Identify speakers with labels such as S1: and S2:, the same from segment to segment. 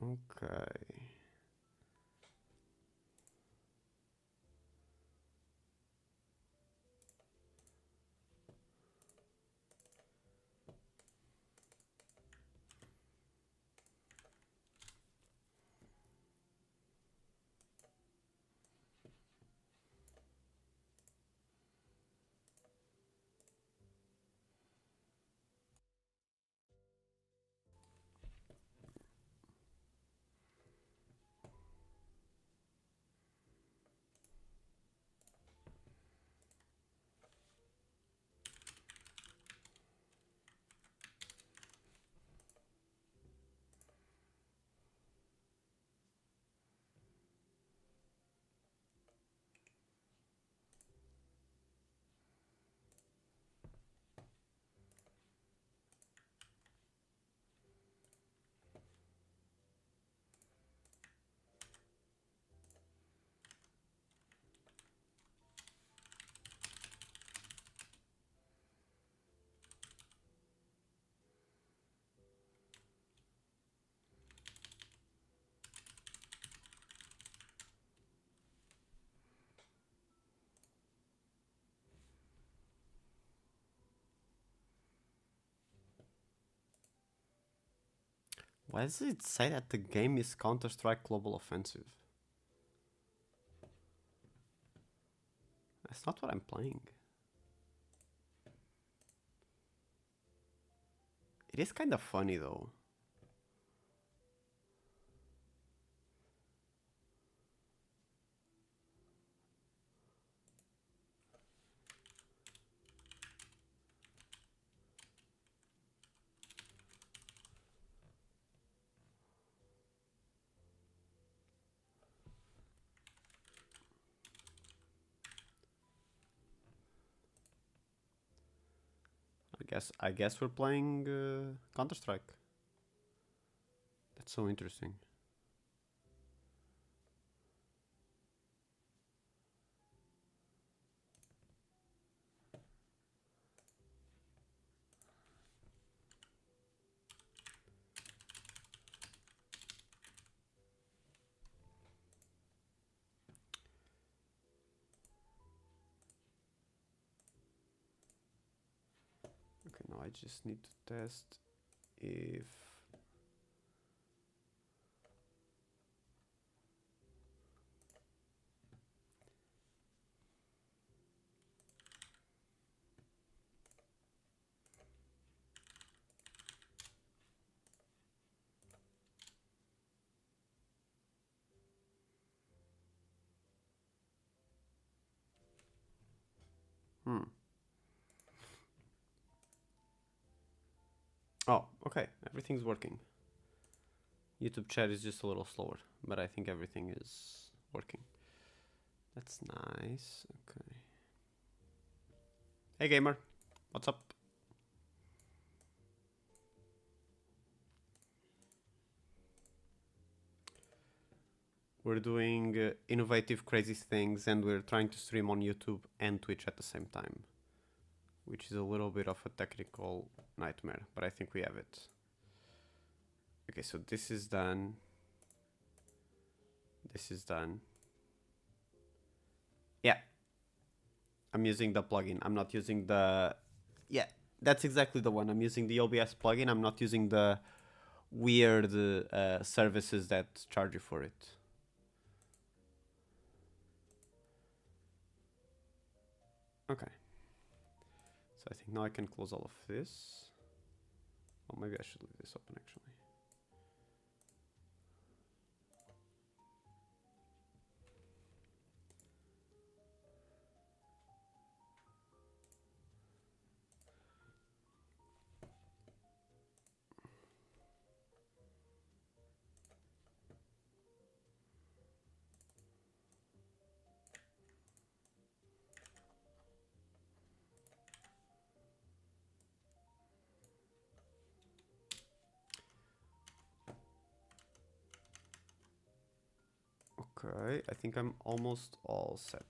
S1: Okay. Why does it say that the game is Counter-Strike Global Offensive? That's not what I'm playing. It is kind of funny though. I guess we're playing Counter-Strike. That's so interesting. Okay, now I just need to test if Oh, okay. Everything's working. YouTube chat is just a little slower, but I think everything is working. That's nice. Okay. Hey gamer, what's up? We're doing innovative, crazy things, and we're trying to stream on YouTube and Twitch at the same time, which is a little bit of a technical nightmare, but I think we have it. Okay, so this is done. This is done. Yeah. I'm using the plugin. I'm not using the... Yeah, that's exactly the one. I'm using the OBS plugin. I'm not using the weird services that charge you for it. Okay. So I think now I can close all of this. Oh, maybe I should leave this open actually. Okay, I think I'm almost all set.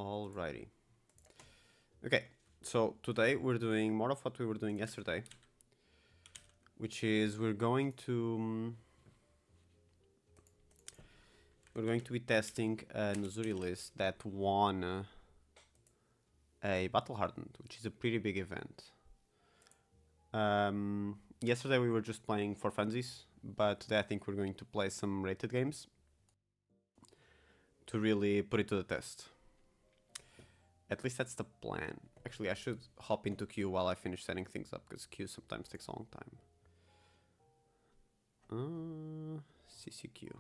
S1: Alrighty. Okay, so today we're doing more of what we were doing yesterday, which is we're going to be testing an Uzuri list that won a Battle Hardened, which is a pretty big event. Yesterday we were just playing for funsies, but today I think we're going to play some rated games to really put it to the test. At least that's the plan. Actually, I should hop into queue while I finish setting things up, because queue sometimes takes a long time. CCQ.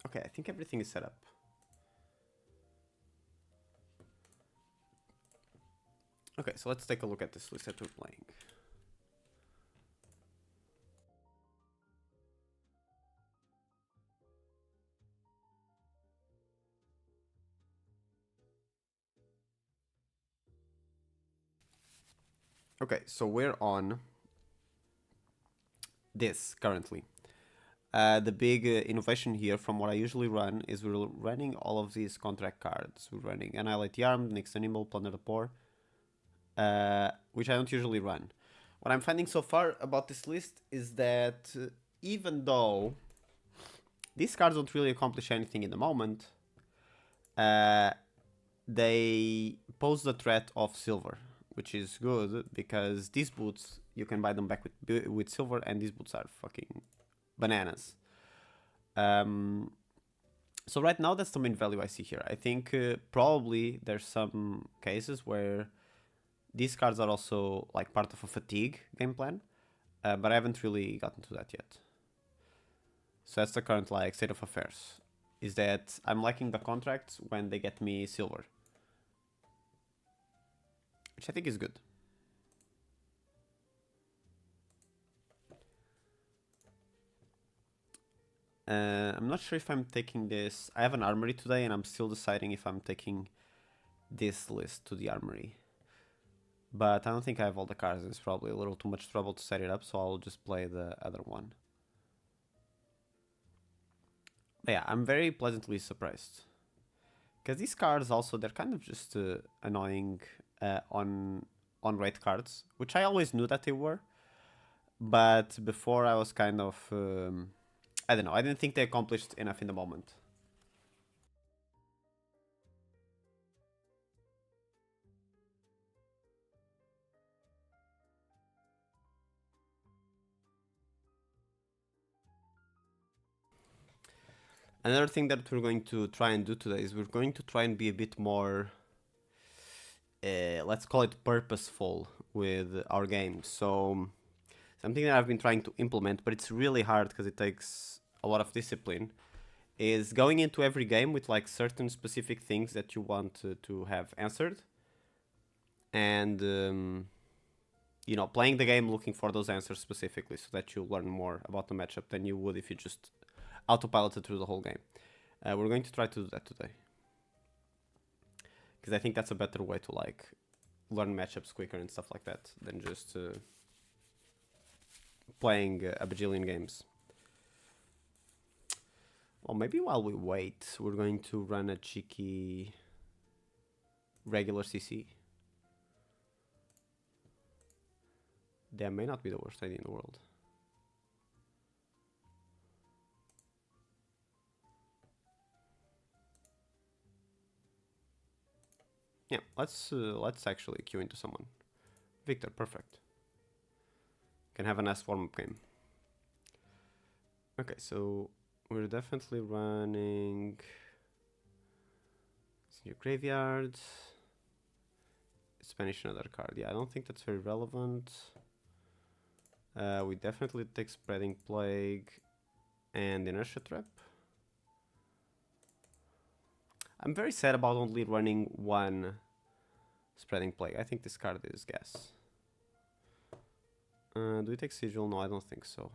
S1: Okay, I think everything is set up. Okay, so let's take a look at this list that we're playing. Okay, so we're on this currently. The big innovation here from what I usually run is we're running all of these contract cards. We're running Annihilate the Armed, Next Animal, Plunder the Poor, which I don't usually run. What I'm finding so far about this list is that even though these cards don't really accomplish anything in the moment, they pose the threat of silver, which is good because these boots, you can buy them back with silver, and these boots are fucking bananas. So right now that's the main value I see here. I think probably there's some cases where these cards are also like part of a fatigue game plan, but I haven't really gotten to that yet. So that's the current like state of affairs, is that I'm liking the contracts when they get me silver, which I think is good. I'm not sure if I'm taking this. I have an armory today and I'm still deciding if I'm taking this list to the armory. But I don't think I have all the cards. It's probably a little too much trouble to set it up, so I'll just play the other one. But yeah, I'm very pleasantly surprised. Because these cards also, they're kind of just annoying on rate cards, which I always knew that they were. But before I was kind of... I don't know, I didn't think they accomplished enough in the moment. Another thing that we're going to try and do today is we're going to try and be a bit more, let's call it purposeful with our games. So something that I've been trying to implement, but it's really hard because it takes a lot of discipline, is going into every game with like certain specific things that you want to have answered, and you know, playing the game looking for those answers specifically, so that you learn more about the matchup than you would if you just autopiloted through the whole game. We're going to try to do that today, because I think that's a better way to like learn matchups quicker and stuff like that than just playing a bajillion games. Well, maybe while we wait, we're going to run a cheeky regular CC. That may not be the worst idea in the world. Yeah, let's actually queue into someone. Victor, perfect. Can have a nice warm-up game. Okay, so we're definitely running your graveyard. Spanish another card. Yeah, I don't think that's very relevant. We definitely take Spreading Plague and Inertia Trap. I'm very sad about only running one Spreading Plague. I think this card is gas. Do we take Sigil? No, I don't think so.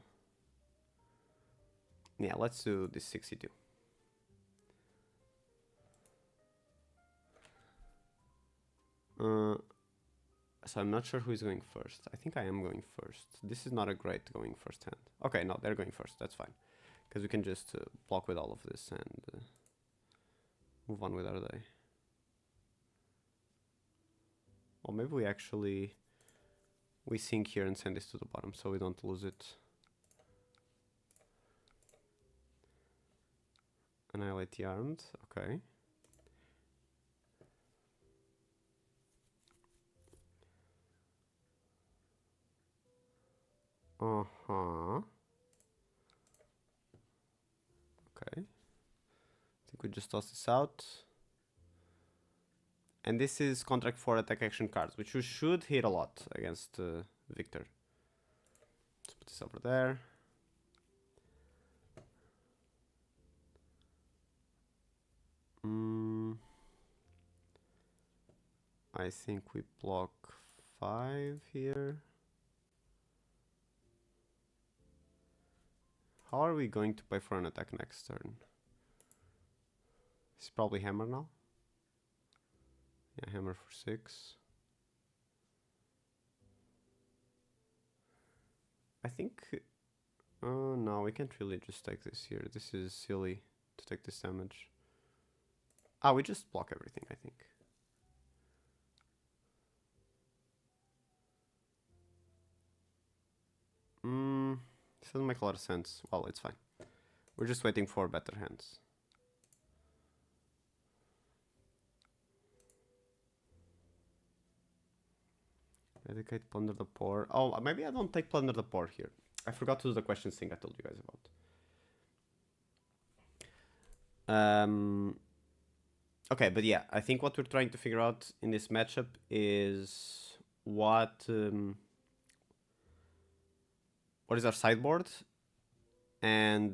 S1: Yeah, let's do this 62. So I'm not sure who is going first. I think I am going first. This is not a great going first hand. Okay, no, they're going first. That's fine. Because we can just block with all of this and move on with our day. Or maybe we actually... we sink here and send this to the bottom so we don't lose it. Annihilate the armed. Okay. Uh-huh. Okay. I think we just toss this out. And this is contract for attack action cards, which you should hit a lot against Victor. Let's put this over there. I think we block 5 here. How are we going to pay for an attack next turn? It's probably hammer now. Yeah, hammer for 6. I think... no, we can't really just take this here. This is silly to take this damage. Ah, we just block everything, I think. This doesn't make a lot of sense. Well, it's fine. We're just waiting for better hands. Dedicate Plunder the Poor. Oh, maybe I don't take Plunder the Poor here. I forgot to do the questions thing I told you guys about. Okay, but yeah, I think what we're trying to figure out in this matchup is what is our sideboard, and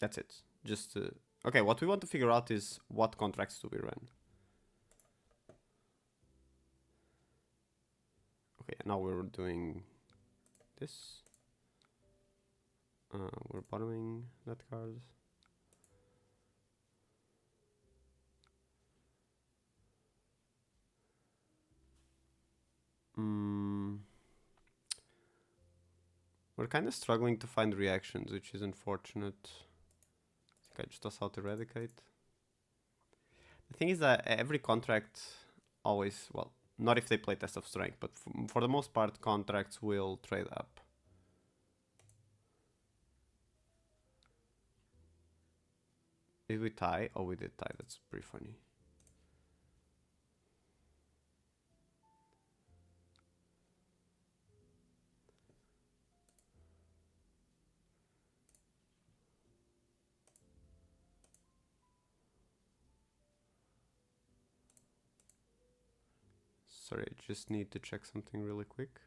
S1: that's it. Just okay. What we want to figure out is what contracts do we run. Okay, now we're doing this. We're bottoming that card. We're kind of struggling to find reactions, which is unfortunate. I think I just toss out Eradicate. The thing is that every contract always, well, not if they play Test of Strength, but for the most part, contracts will trade up. Did we tie? Oh, we did tie. That's pretty funny. Sorry, I just need to check something really quick.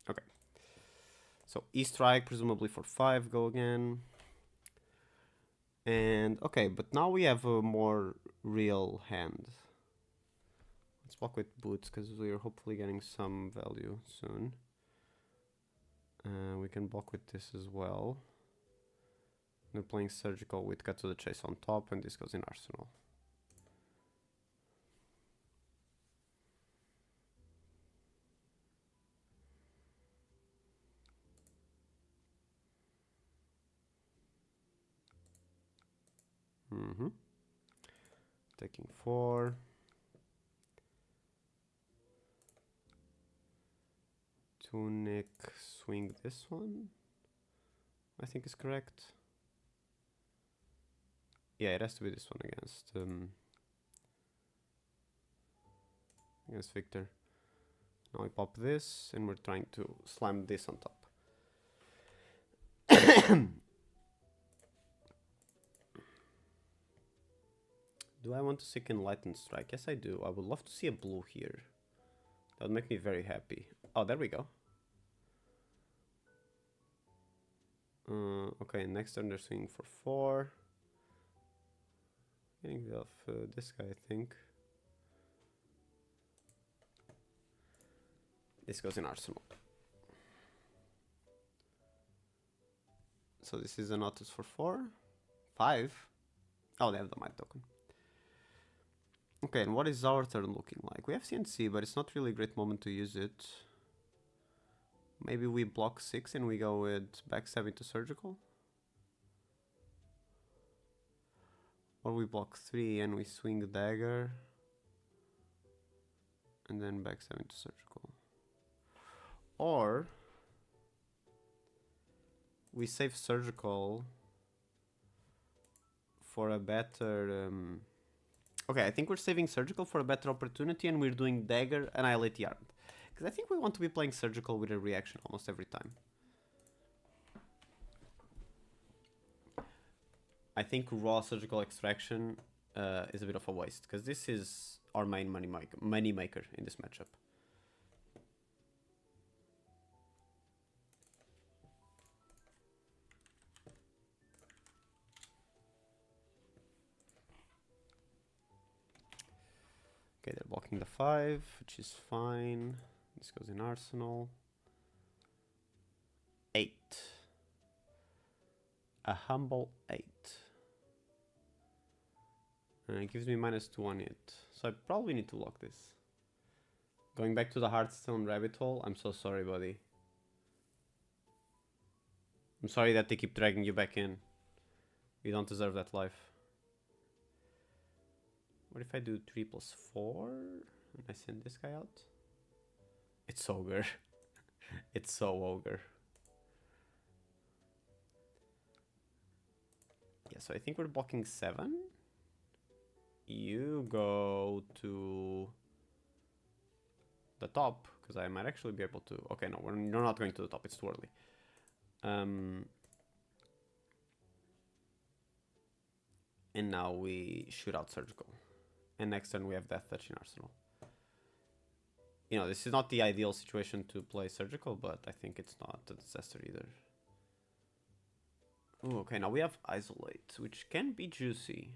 S1: Okay. So E-Strike, presumably for 5, go again. And okay, but now we have a more real hand. Let's block with Boots, because we're hopefully getting some value soon. We can block with this as well. We're playing Surgical with Cut to the Chase on top, and this goes in Arsenal. Taking 4. Tunic, swing this one, I think is correct. Yeah, it has to be this one against Victor. Now we pop this, and we're trying to slam this on top. Do I want to seek Enlightened Strike? Yes, I do. I would love to see a blue here. That would make me very happy. Oh, there we go. Okay, next turn they're swinging for 4. Getting rid of this guy, I think. This goes in arsenal. So this is an Otus for 4. 5. Oh, they have the might token. Okay, and what is our turn looking like? We have CNC, but it's not really a great moment to use it. Maybe we block 6 and we go with backstabbing to surgical? Or we block 3 and we swing the dagger. And then backstabbing to surgical. Or we save surgical for a better... Okay, I think we're saving surgical for a better opportunity and we're doing dagger, annihilate the armed. Because I think we want to be playing surgical with a reaction almost every time. I think raw surgical extraction is a bit of a waste, because this is our main money maker in this matchup. Okay, they're blocking the 5, which is fine. This goes in arsenal. 8. A humble 8. And it gives me -2 on it. So I probably need to lock this. Going back to the Hearthstone rabbit hole. I'm so sorry, buddy. I'm sorry that they keep dragging you back in. You don't deserve that life. What if I do 3 + 4? And I send this guy out? It's ogre. It's so ogre. Yeah, so I think we're blocking 7. You go to the top, because I might actually be able to... Okay, no, we're not going to the top. It's too early. And now we shoot out surgical. And next turn we have Death Touch in arsenal. You know, this is not the ideal situation to play surgical, but I think it's not a disaster either. Ooh, okay, now we have Isolate, which can be juicy.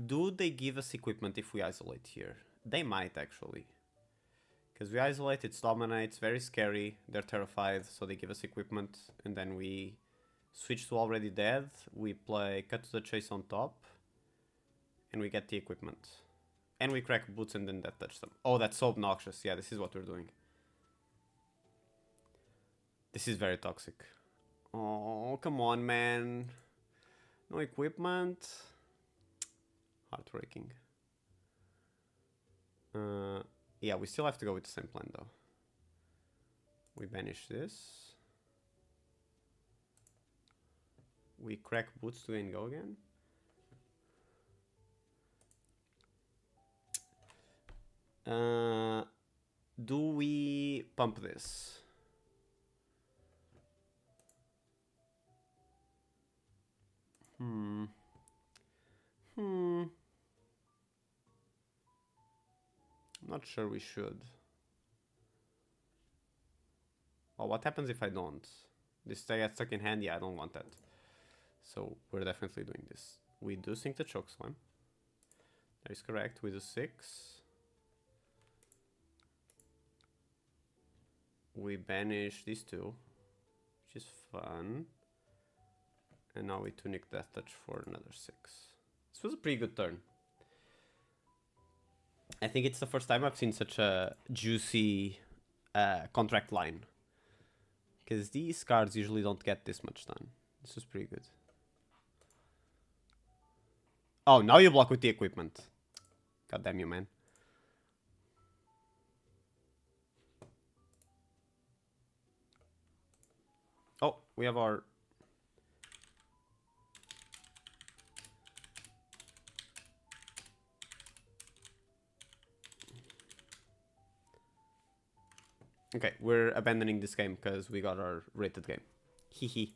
S1: Do they give us equipment if we isolate here? They might, actually. Because we isolate, it's dominates, very scary, they're terrified, so they give us equipment, and then we switch to already dead, we play Cut to the Chase on top, and we get the equipment. And we crack boots and then Death Touch them. Oh, that's so obnoxious. Yeah, this is what we're doing. This is very toxic. Oh, come on, man. No equipment. Heartbreaking. Yeah, we still have to go with the same plan, though. We banish this. We crack boots to gain go again. Do we pump this? I'm not sure we should. Oh, what happens if I don't? This gets stuck in hand? Yeah, I don't want that. So we're definitely doing this. We do sink the Chokeslam. That is correct. We do 6. We banish these 2, which is fun. And now we tunic Death Touch for another 6. This was a pretty good turn. I think it's the first time I've seen such a juicy contract line. Because these cards usually don't get this much done. This was pretty good. Oh, now you block with the equipment. God damn you, man. Oh, we have our... Okay, we're abandoning this game because we got our rated game. Hehe.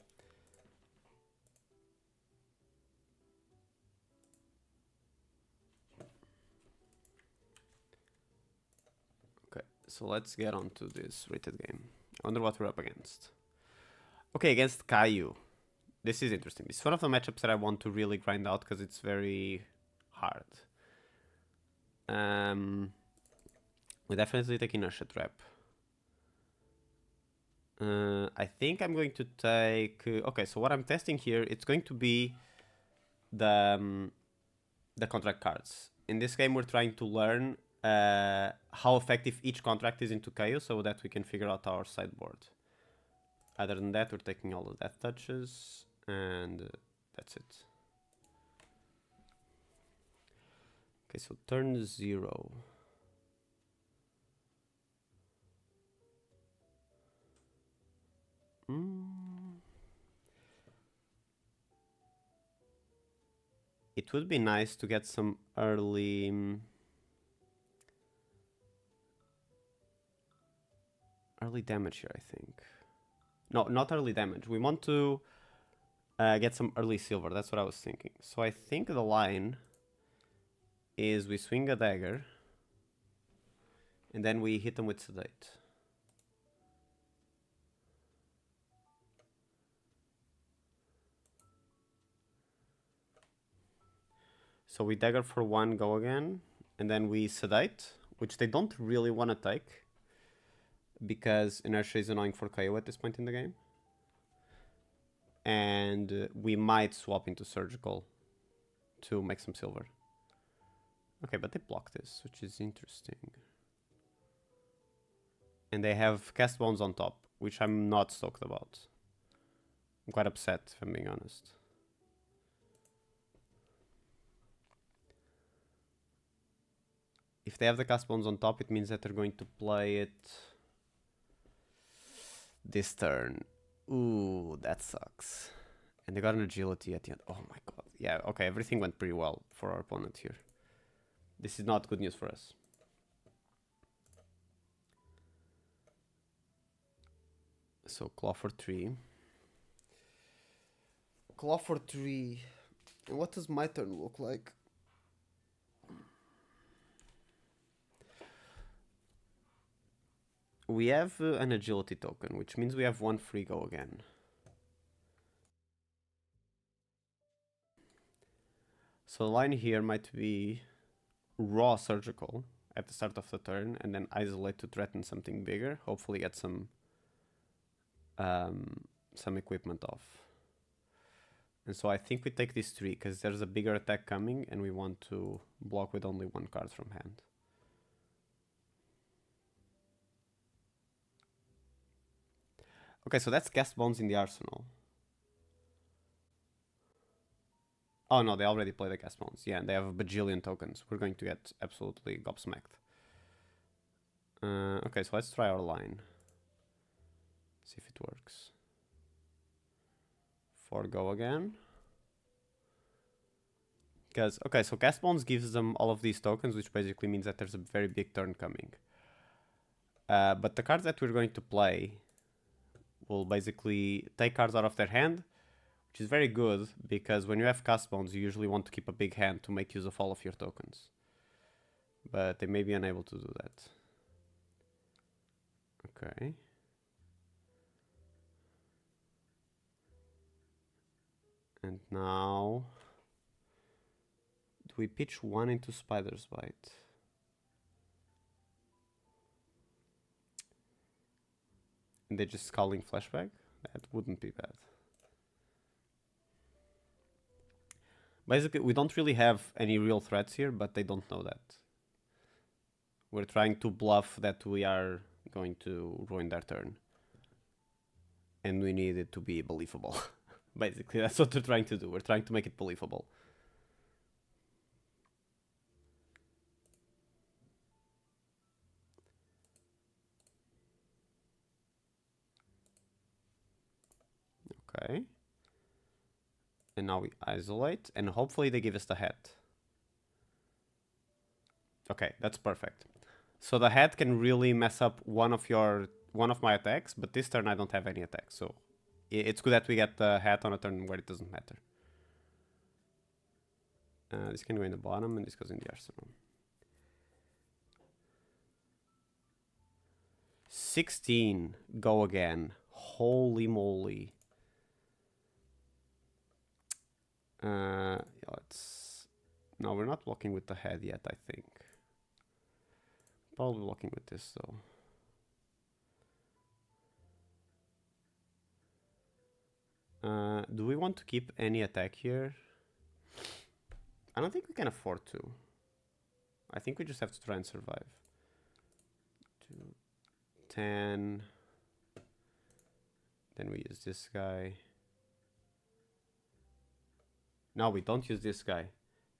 S1: Okay, so let's get on to this rated game. I wonder what we're up against. Okay, against Caillou. This is interesting. It's one of the matchups that I want to really grind out because it's very hard. We definitely take Inertia Trap. I think I'm going to take... okay, so what I'm testing here, it's going to be the contract cards. In this game, we're trying to learn how effective each contract is into Caillou so that we can figure out our sideboard. Other than that, we're taking all the death touches, and that's it. Okay, so turn 0. It would be nice to get some early... early damage here, I think. No, not early damage. We want to get some early silver. That's what I was thinking. So I think the line is we swing a dagger and then we hit them with sedate. So we dagger for 1, go again, and then we sedate, which they don't really want to take because inertia is annoying for Caillou at this point in the game. And we might swap into surgical to make some silver. Okay, but they block this, which is interesting. And they have cast bones on top, which I'm not stoked about. I'm quite upset, if I'm being honest. If they have the cast bones on top, it means that they're going to play it this turn. Ooh, that sucks. And they got an agility at the end. Oh my god. Yeah, okay, everything went pretty well for our opponent here. This is not good news for us. So, claw for 3. Claw for 3. And what does my turn look like? We have an agility token, which means we have 1 free go again. So the line here might be raw surgical at the start of the turn, and then isolate to threaten something bigger. Hopefully get some equipment off. And so I think we take these 3 because there's a bigger attack coming, and we want to block with only 1 card from hand. Okay, so that's cast bones in the arsenal. Oh no, they already play the cast bones. Yeah, and they have a bajillion tokens. We're going to get absolutely gobsmacked. Okay, so let's try our line. See if it works. 4 go again. Because, okay, so cast bones gives them all of these tokens, which basically means that there's a very big turn coming. But the cards that we're going to play will basically take cards out of their hand, which is very good because when you have cast bones, you usually want to keep a big hand to make use of all of your tokens. But they may be unable to do that. Okay. And now, do we pitch 1 into Spider's Bite? And they're just calling flashback? That wouldn't be bad. Basically, we don't really have any real threats here, but they don't know that. We're trying to bluff that we are going to ruin their turn. And we need it to be believable. Basically, that's what we're trying to do. We're trying to make it believable. Okay. And now we isolate, and hopefully they give us the hat. Okay, that's perfect. So the hat can really mess up one of my attacks, but this turn I don't have any attacks, so it's good that we get the hat on a turn where it doesn't matter. This can go in the bottom, and this goes in the arsenal. 16. Go again. Holy moly. Let's... No, we're not blocking with the head yet, I think. Probably blocking with this, though. Do we want to keep any attack here? I don't think we can afford to. I think we just have to try and survive. 2, 10. Then we use this guy. No, we don't use this guy.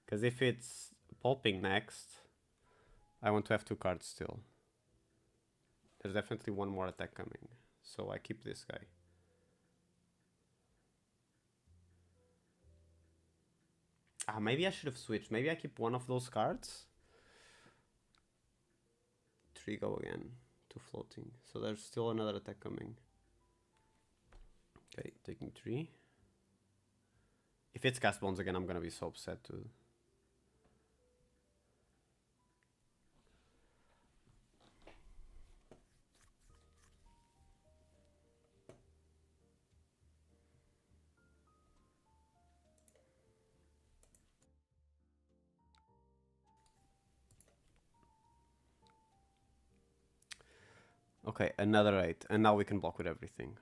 S1: Because if it's pulping next, I want to have 2 cards still. There's definitely one more attack coming. So I keep this guy. Maybe I should have switched. Maybe I keep one of those cards. 3 go again. 2 floating. So there's still another attack coming. Okay, taking 3. If it's cast bones again, I'm gonna be so upset too. Okay, another 8. And now we can block with everything.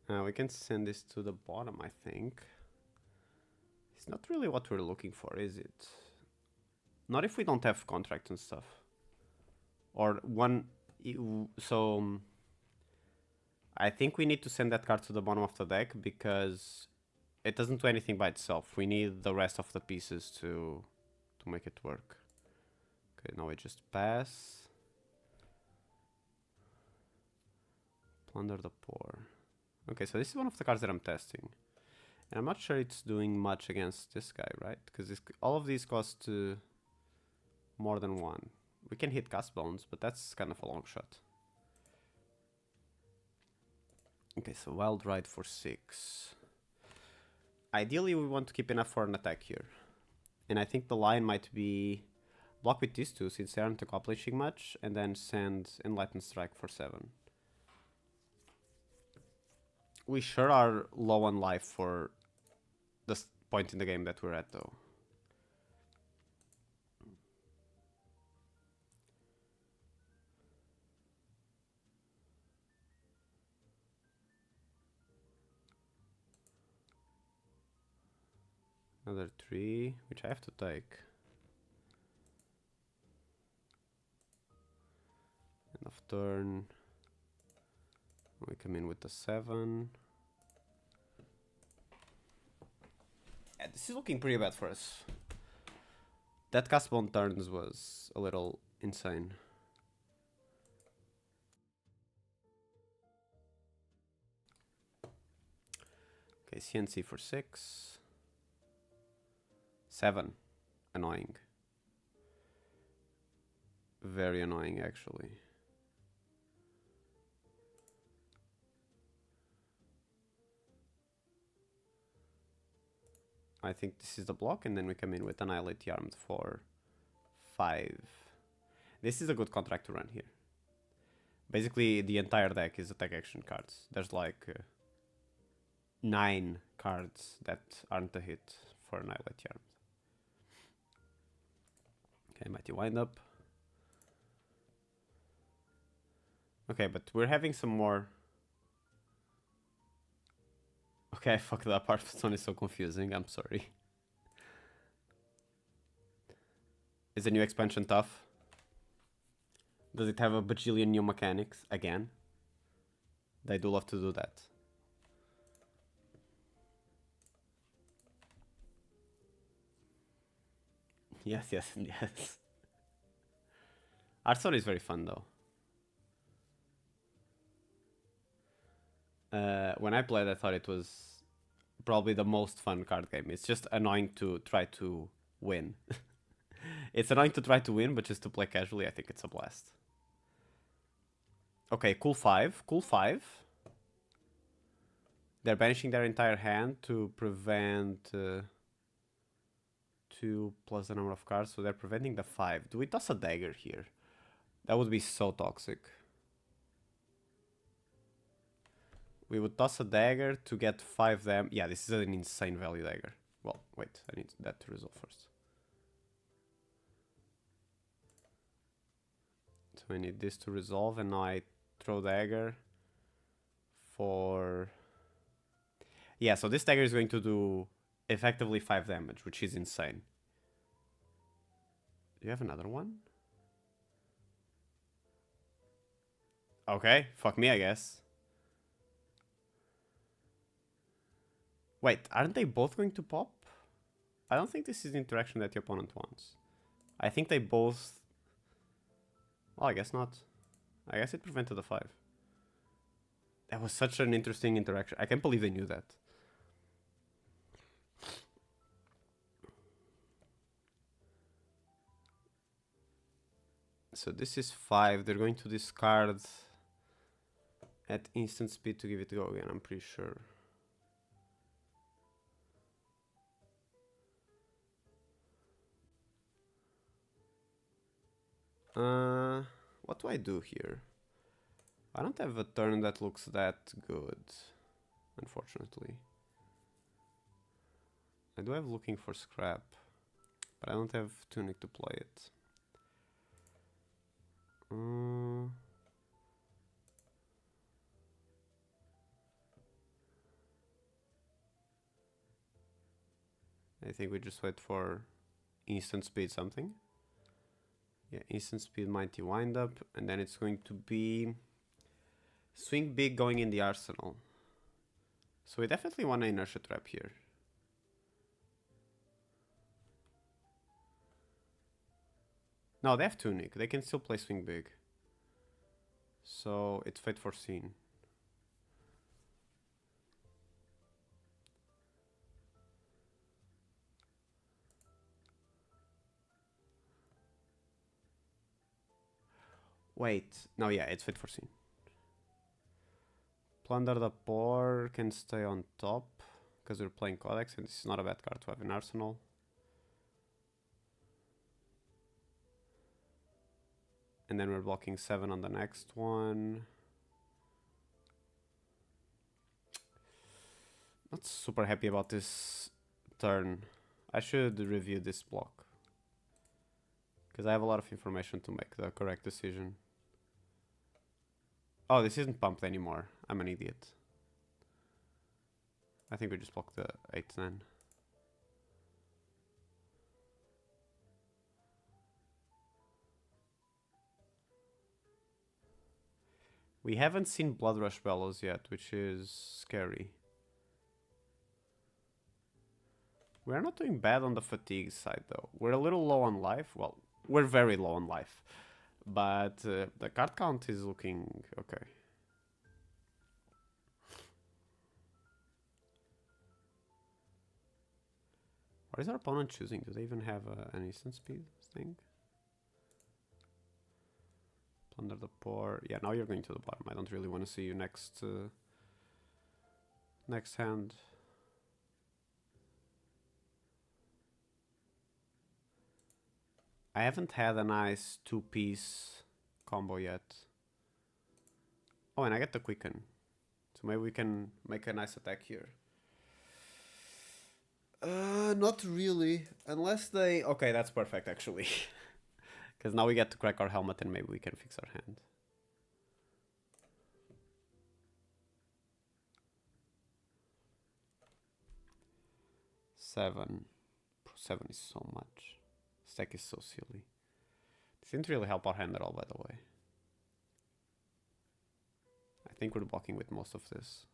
S1: We can send this to the bottom, I think. It's not really what we're looking for, is it? Not if we don't have contracts and stuff. Or one... So... I think we need to send that card to the bottom of the deck because it doesn't do anything by itself. We need the rest of the pieces to make it work. Okay, now we just pass. Plunder the Poor. Okay, so this is one of the cards that I'm testing. And I'm not sure it's doing much against this guy, right? Because all of these cost more than 1. We can hit Cast Bones, but that's kind of a long shot. Okay, so Wild Ride for 6. Ideally, we want to keep enough for an attack here. And I think the line might be block with these 2 since they aren't accomplishing much, and then send Enlightened Strike for 7. We sure are low on life for the point in the game that we're at, though. Another 3, which I have to take. End of turn. We come in with the 7. Yeah, this is looking pretty bad for us. That cast bone turns was a little insane. Okay, CNC for 6. 7. Annoying. Very annoying, actually. I think this is the block, and then we come in with Annihilate the Armed for 5. This is a good contract to run here. Basically, the entire deck is attack action cards. There's like 9 cards that aren't a hit for Annihilate the Armed. Okay, Mighty Windup. Okay, but we're having some more... Okay, I fucked up. Hearthstone is so confusing. I'm sorry. Is the new expansion tough? Does it have a bajillion new mechanics? Again? They do love to do that. Yes, yes, and yes. Hearthstone is very fun, though. When I played, I thought it was probably the most fun card game. It's just annoying to try to win. It's annoying to try to win, but just to play casually, I think it's a blast. Okay, cool 5. Cool 5. They're banishing their entire hand to prevent 2 plus the number of cards, so they're preventing the 5. Do we toss a dagger here? That would be so toxic. We would toss a dagger to get 5 them. Yeah, this is an insane value dagger. Well, wait, I need that to resolve first. So I need this to resolve, and now I throw dagger for... Yeah, so this dagger is going to do effectively 5 damage, which is insane. Do you have another one? Okay, fuck me, I guess. Wait, aren't they both going to pop? I don't think this is the interaction that the opponent wants. I think they both... Well, I guess not. I guess it prevented the 5. That was such an interesting interaction. I can't believe they knew that. So this is 5. They're going to discard at instant speed to give it a go again, I'm pretty sure. What do I do here? I don't have a turn that looks that good, unfortunately. I do have looking for scrap, but I don't have tunic to play it. I think we just wait for instant speed something. Yeah, instant speed mighty wind up, and then it's going to be swing big going in the arsenal. So we definitely want an inertia trap here. No, they have tunic. They can still play swing big. So it's fate foreseen. Wait, no, yeah, it's fate foreseen. Plunder the Poor can stay on top because we're playing Codex, and this is not a bad card to have in arsenal. And then we're blocking 7 on the next one. Not super happy about this turn. I should review this block, because I have a lot of information to make the correct decision. Oh, this isn't pumped anymore. I'm an idiot. I think we just block the 8 then. We haven't seen Blood Rush Bellows yet, which is scary. We're not doing bad on the fatigue side, though. We're a little low on life. Well, we're very low on life. But the card count is looking okay. What is our opponent choosing? Do they even have an instant speed thing? Plunder the Poor. Yeah, now you're going to the bottom. I don't really want to see you next next hand. I haven't had a nice 2-piece combo yet. Oh, and I get the Quicken. So maybe we can make a nice attack here. Not really. Unless they... Okay, that's perfect, actually. Because now we get to crack our helmet and maybe we can fix our hand. Seven is so much. Stack is so silly. This didn't really help our hand at all, by the way. I think we're blocking with most of this.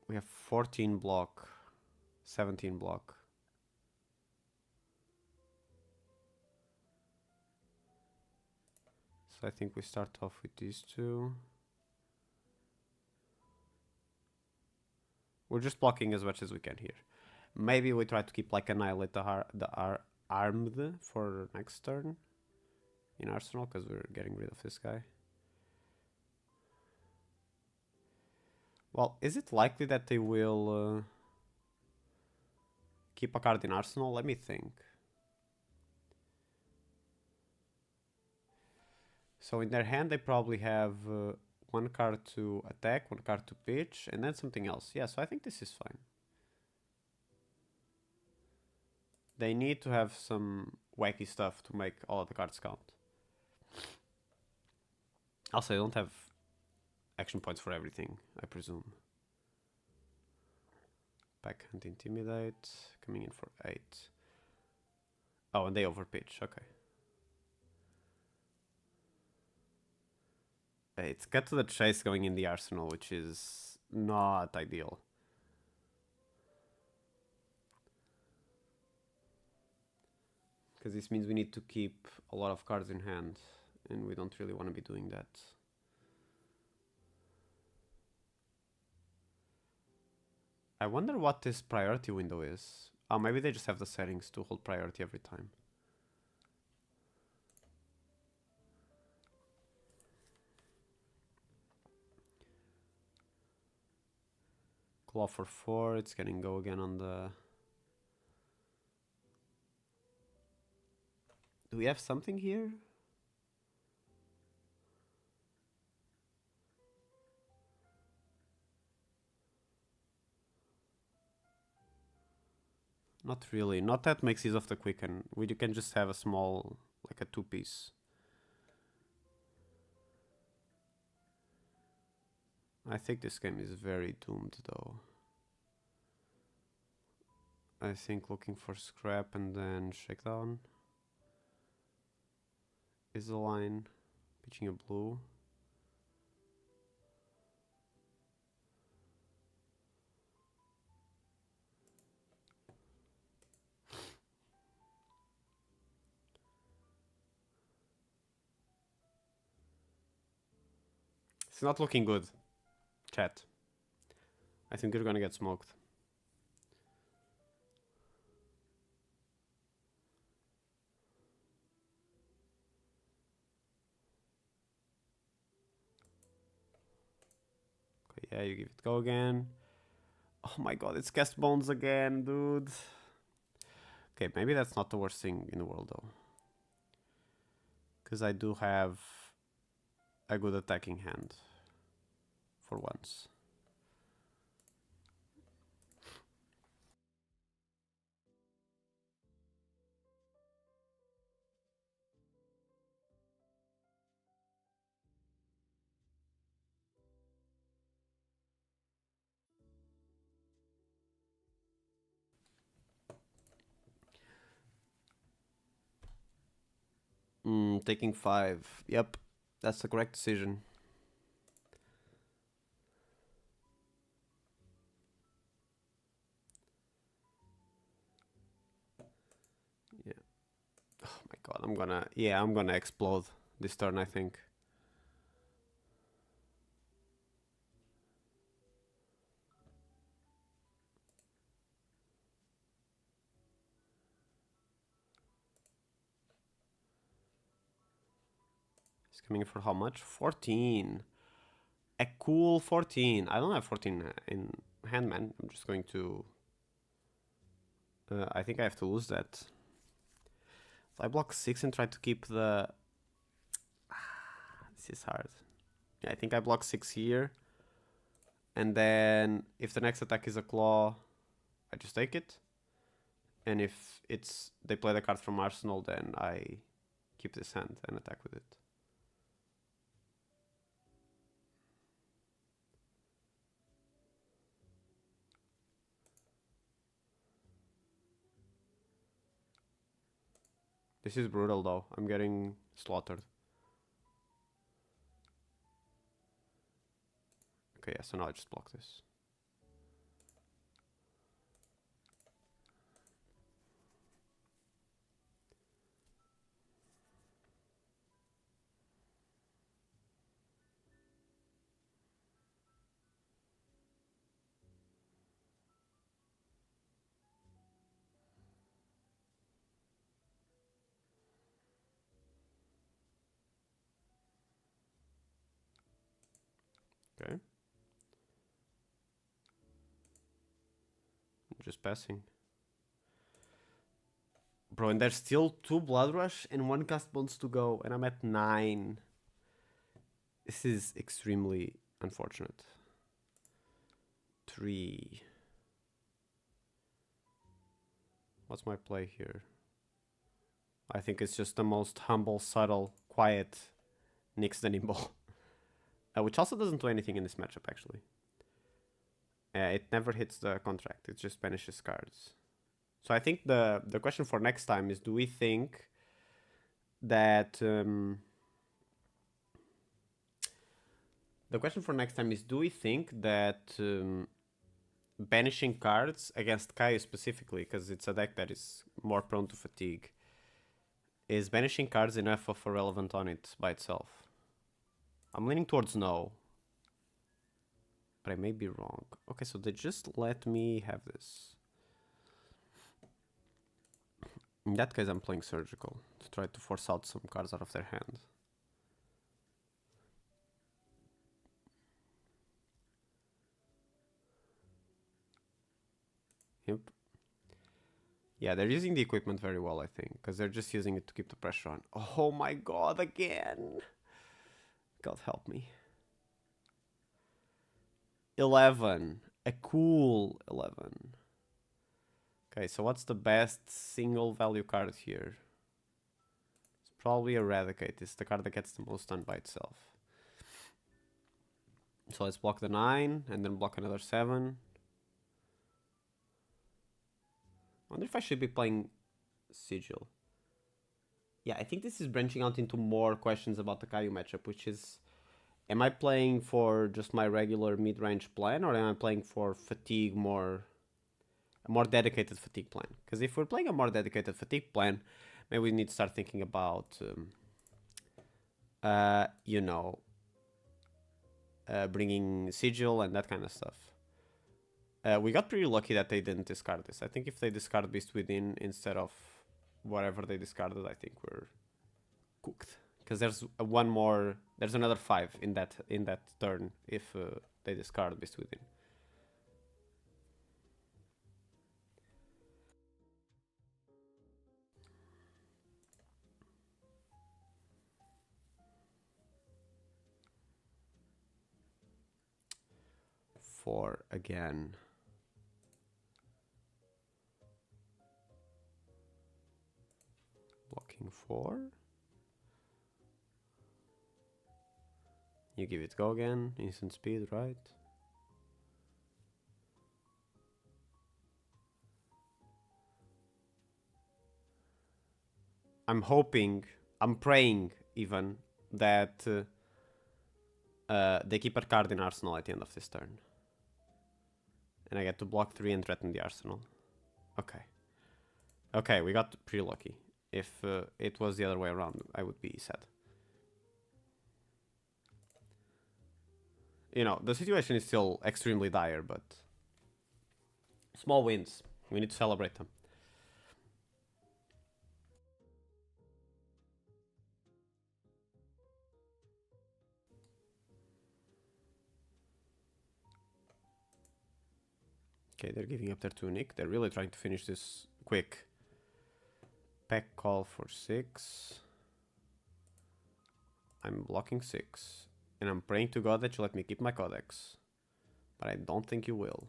S1: We have 14 block, 17 block. So I think we start off with these two. We're just blocking as much as we can here. Maybe we try to keep like Annihilate the Armed for next turn in Arsenal, because we're getting rid of this guy. Well, is it likely that they will keep a card in Arsenal? Let me think. So in their hand, they probably have one card to attack, one card to pitch, and then something else. Yeah, so I think this is fine. They need to have some wacky stuff to make all of the cards count. Also, they don't have action points for everything, I presume. Backhand Intimidate, coming in for 8. Oh, and they overpitch, okay. It's cut to the chase going in the Arsenal, which is not ideal. Because this means we need to keep a lot of cards in hand, and we don't really want to be doing that. I wonder what this priority window is. Oh, maybe they just have the settings to hold priority every time. Claw for 4, it's getting go again on the... Do we have something here? Not really. Not that makes use of the quicken. We can just have a small, like a 2-piece. I think this game is very doomed though. I think looking for scrap and then shakedown is the line. Pitching a blue. It's not looking good, chat. I think you're gonna get smoked. Okay, yeah, you give it go again. Oh my god, it's cast bones again, dude. Okay, maybe that's not the worst thing in the world though. Because I do have a good attacking hand. For once. Taking 5. Yep, that's the correct decision. Yeah. Oh my god, I'm gonna explode this turn, I think. He's coming for how much? 14. A cool 14. I don't have 14 in hand, man. I'm just going to... I think I have to lose that. So I block 6 and try to keep the... This is hard. Yeah, I think I block 6 here. And then if the next attack is a claw, I just take it. And if they play the card from Arsenal, then I keep this hand and attack with it. This is brutal though. I'm getting slaughtered. Okay, yeah, so now I just block this. Okay. just passing. Bro, and there's still 2 Blood Rush and 1 Cast Bones to go, and I'm at 9. This is extremely unfortunate. 3. What's my play here? I think it's just the most humble, subtle, quiet Nyx the Nimble. Which also doesn't do anything in this matchup, actually. It never hits the contract, it just banishes cards. So I think the question for next time is, do we think that... the question for next time is, do we think that banishing cards against Kaio specifically, because it's a deck that is more prone to fatigue, is banishing cards enough of a relevant on it by itself? I'm leaning towards no. But I may be wrong. Okay, so they just let me have this. In that case, I'm playing Surgical to try to force out some cards out of their hand. Yep. Yeah, they're using the equipment very well, I think, because they're just using it to keep the pressure on. Oh my god, again! God help me. 11. A cool 11. Okay, so what's the best single value card here? It's probably Eradicate. It's the card that gets the most done by itself. So let's block the 9 and then block another 7. I wonder if I should be playing Sigil. Yeah, I think this is branching out into more questions about the Kaio matchup, which is, am I playing for just my regular mid-range plan, or am I playing for fatigue more, a more dedicated fatigue plan? Because if we're playing a more dedicated fatigue plan, maybe we need to start thinking about, you know, bringing Sigil and that kind of stuff. We got pretty lucky that they didn't discard this. I think if they discard Beast Within instead of whatever they discarded, I think we're cooked. Because there's one more, there's another 5 in that turn if they discard Beast Within. Four again. Blocking 4. You give it go again, instant speed, right? I'm hoping, I'm praying even, that they keep a card in Arsenal at the end of this turn. And I get to block 3 and threaten the Arsenal. Okay. Okay, we got pretty lucky. If it was the other way around, I would be sad. You know, the situation is still extremely dire, but small wins. We need to celebrate them. Okay, they're giving up their tunic. They're really trying to finish this quick. Pack call for 6. I'm blocking 6. And I'm praying to God that you let me keep my codex. But I don't think you will.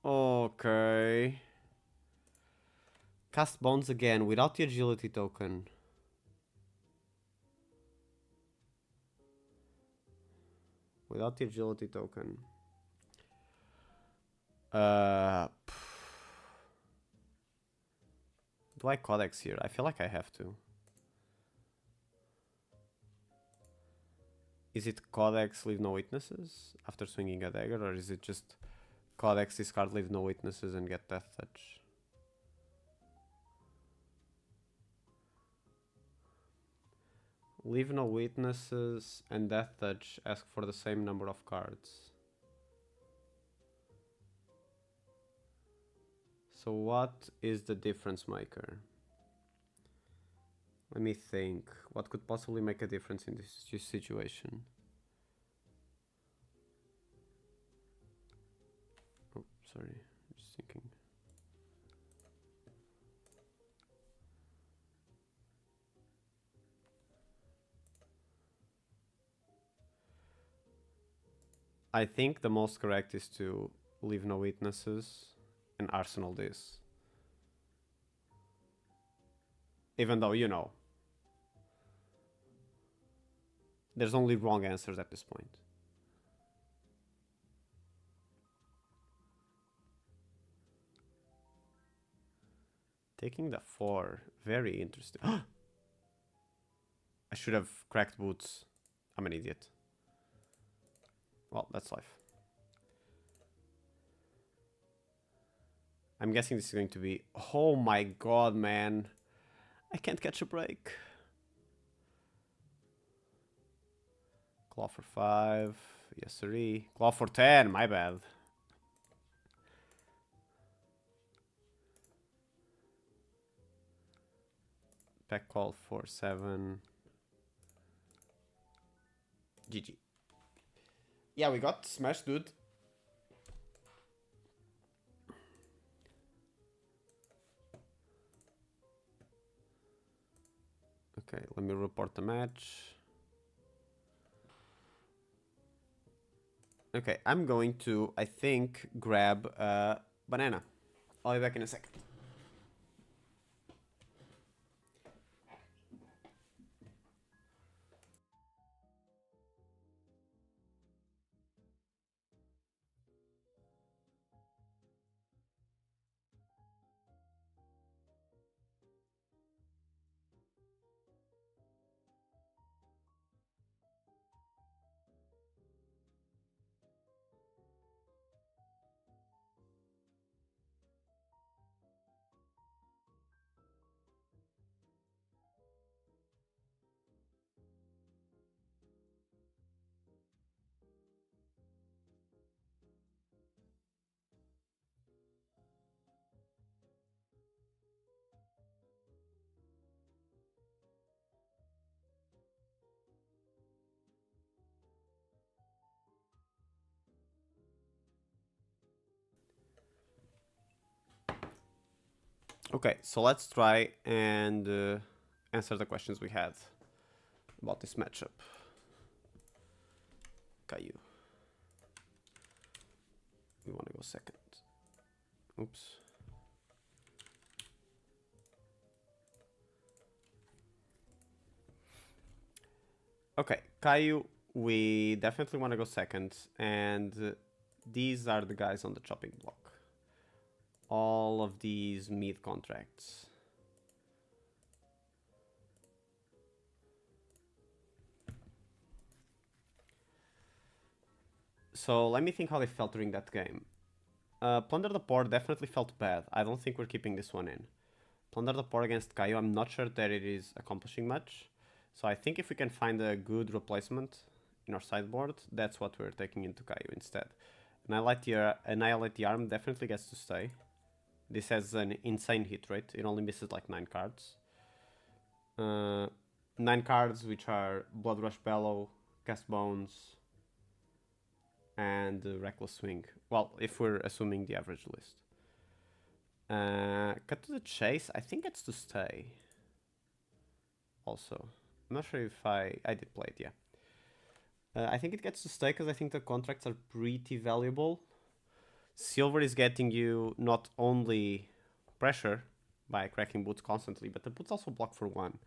S1: Okay. Cast Bones again without the agility token. Without the agility token. Do I codex here? I feel like I have to. Is it codex leave no witnesses after swinging a dagger, or is it just codex discard leave no witnesses and get death touch? Leave no witnesses and death touch ask for the same number of cards. So what is the difference maker? Let me think. What could possibly make a difference in this situation? Oh, sorry. Just thinking. I think the most correct is to leave no witnesses and arsenal this. Even though, you know, there's only wrong answers at this point. Taking the 4. Very interesting. I should have cracked boots. I'm an idiot. Well, that's life. I'm guessing this is going to be... Oh my god, man. I can't catch a break. Claw for 5. Yes, sirree. Claw for 10. My bad. Pack call for 7. GG. Yeah, we got smash, dude. Okay, let me report the match. Okay, I'm going to, I think, grab a banana. I'll be back in a second. Okay, so let's try and answer the questions we had about this matchup. Caillou. We want to go second. Oops. Okay, Caillou, we definitely want to go second, and these are the guys on the chopping block. All of these mid contracts. So let me think how they felt during that game. Plunder the Poor definitely felt bad. I don't think we're keeping this one in. Plunder the Poor against Caillou, I'm not sure that it is accomplishing much. So I think if we can find a good replacement in our sideboard, that's what we're taking into Caillou instead. Annihilate the Arm definitely gets to stay. This has an insane hit rate. It only misses like 9 cards. 9 cards, which are Blood Rush Bellow, Cast Bones, and Reckless Swing. Well, if we're assuming the average list. Cut to the Chase, I think it's to stay. Also, I'm not sure if I did play it, yeah. I think it gets to stay because I think the contracts are pretty valuable. Silver is getting you not only pressure by cracking boots constantly, but the boots also block for 1.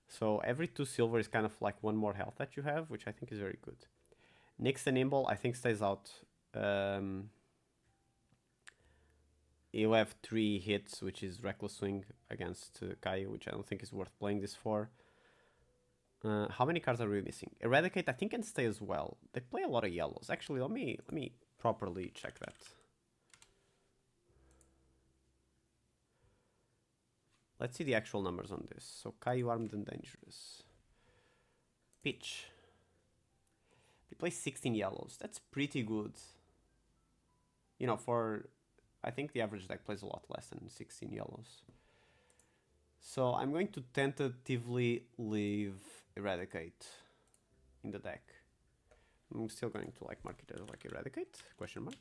S1: So every 2 silver is kind of like 1 more health that you have, which I think is very good. Nyx the Nimble, I think stays out. You have 3 hits, which is Reckless Swing against Caillou, which I don't think is worth playing this for. How many cards are we missing? Eradicate, I think, can stay as well. They play a lot of yellows. Actually, let me properly check that. Let's see the actual numbers on this. So Caillou Armed and Dangerous. Pitch. They play 16 yellows. That's pretty good. You know, for... I think the average deck plays a lot less than 16 yellows. So I'm going to tentatively leave Eradicate in the deck. I'm still going to like mark it as like Eradicate, question mark.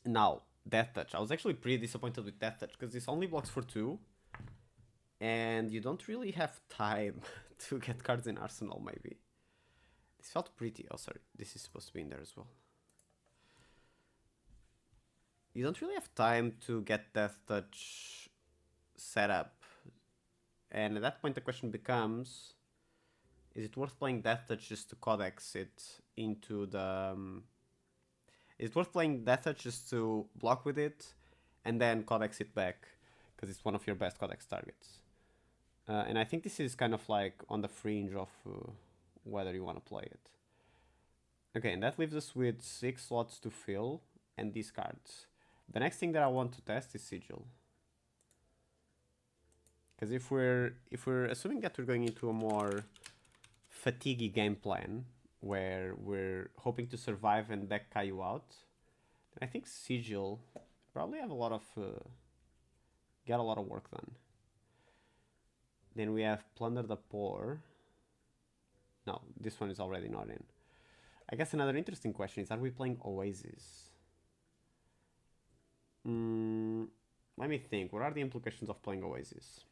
S1: Now, Death Touch. I was actually pretty disappointed with Death Touch because this only blocks for 2. And you don't really have time to get cards in Arsenal, maybe. This felt pretty. Oh, sorry. This is supposed to be in there as well. You don't really have time to get Death Touch set up. And at that point, the question becomes, is it worth playing Death Touch just to Codex it into the... is it worth playing Death Touch just to block with it and then Codex it back? Because it's one of your best Codex targets. And I think this is kind of like on the fringe of whether you want to play it. Okay, and that leaves us with 6 slots to fill and these cards. The next thing that I want to test is Sigil. Because if we're assuming that we're going into a more fatiguey game plan, where we're hoping to survive and deck Caillou out, I think Sigil probably have a lot of get a lot of work done. Then we have Plunder the Poor. No, this one is already not in. I guess another interesting question is, are we playing Oasis? Let me think. What are the implications of playing Oasis?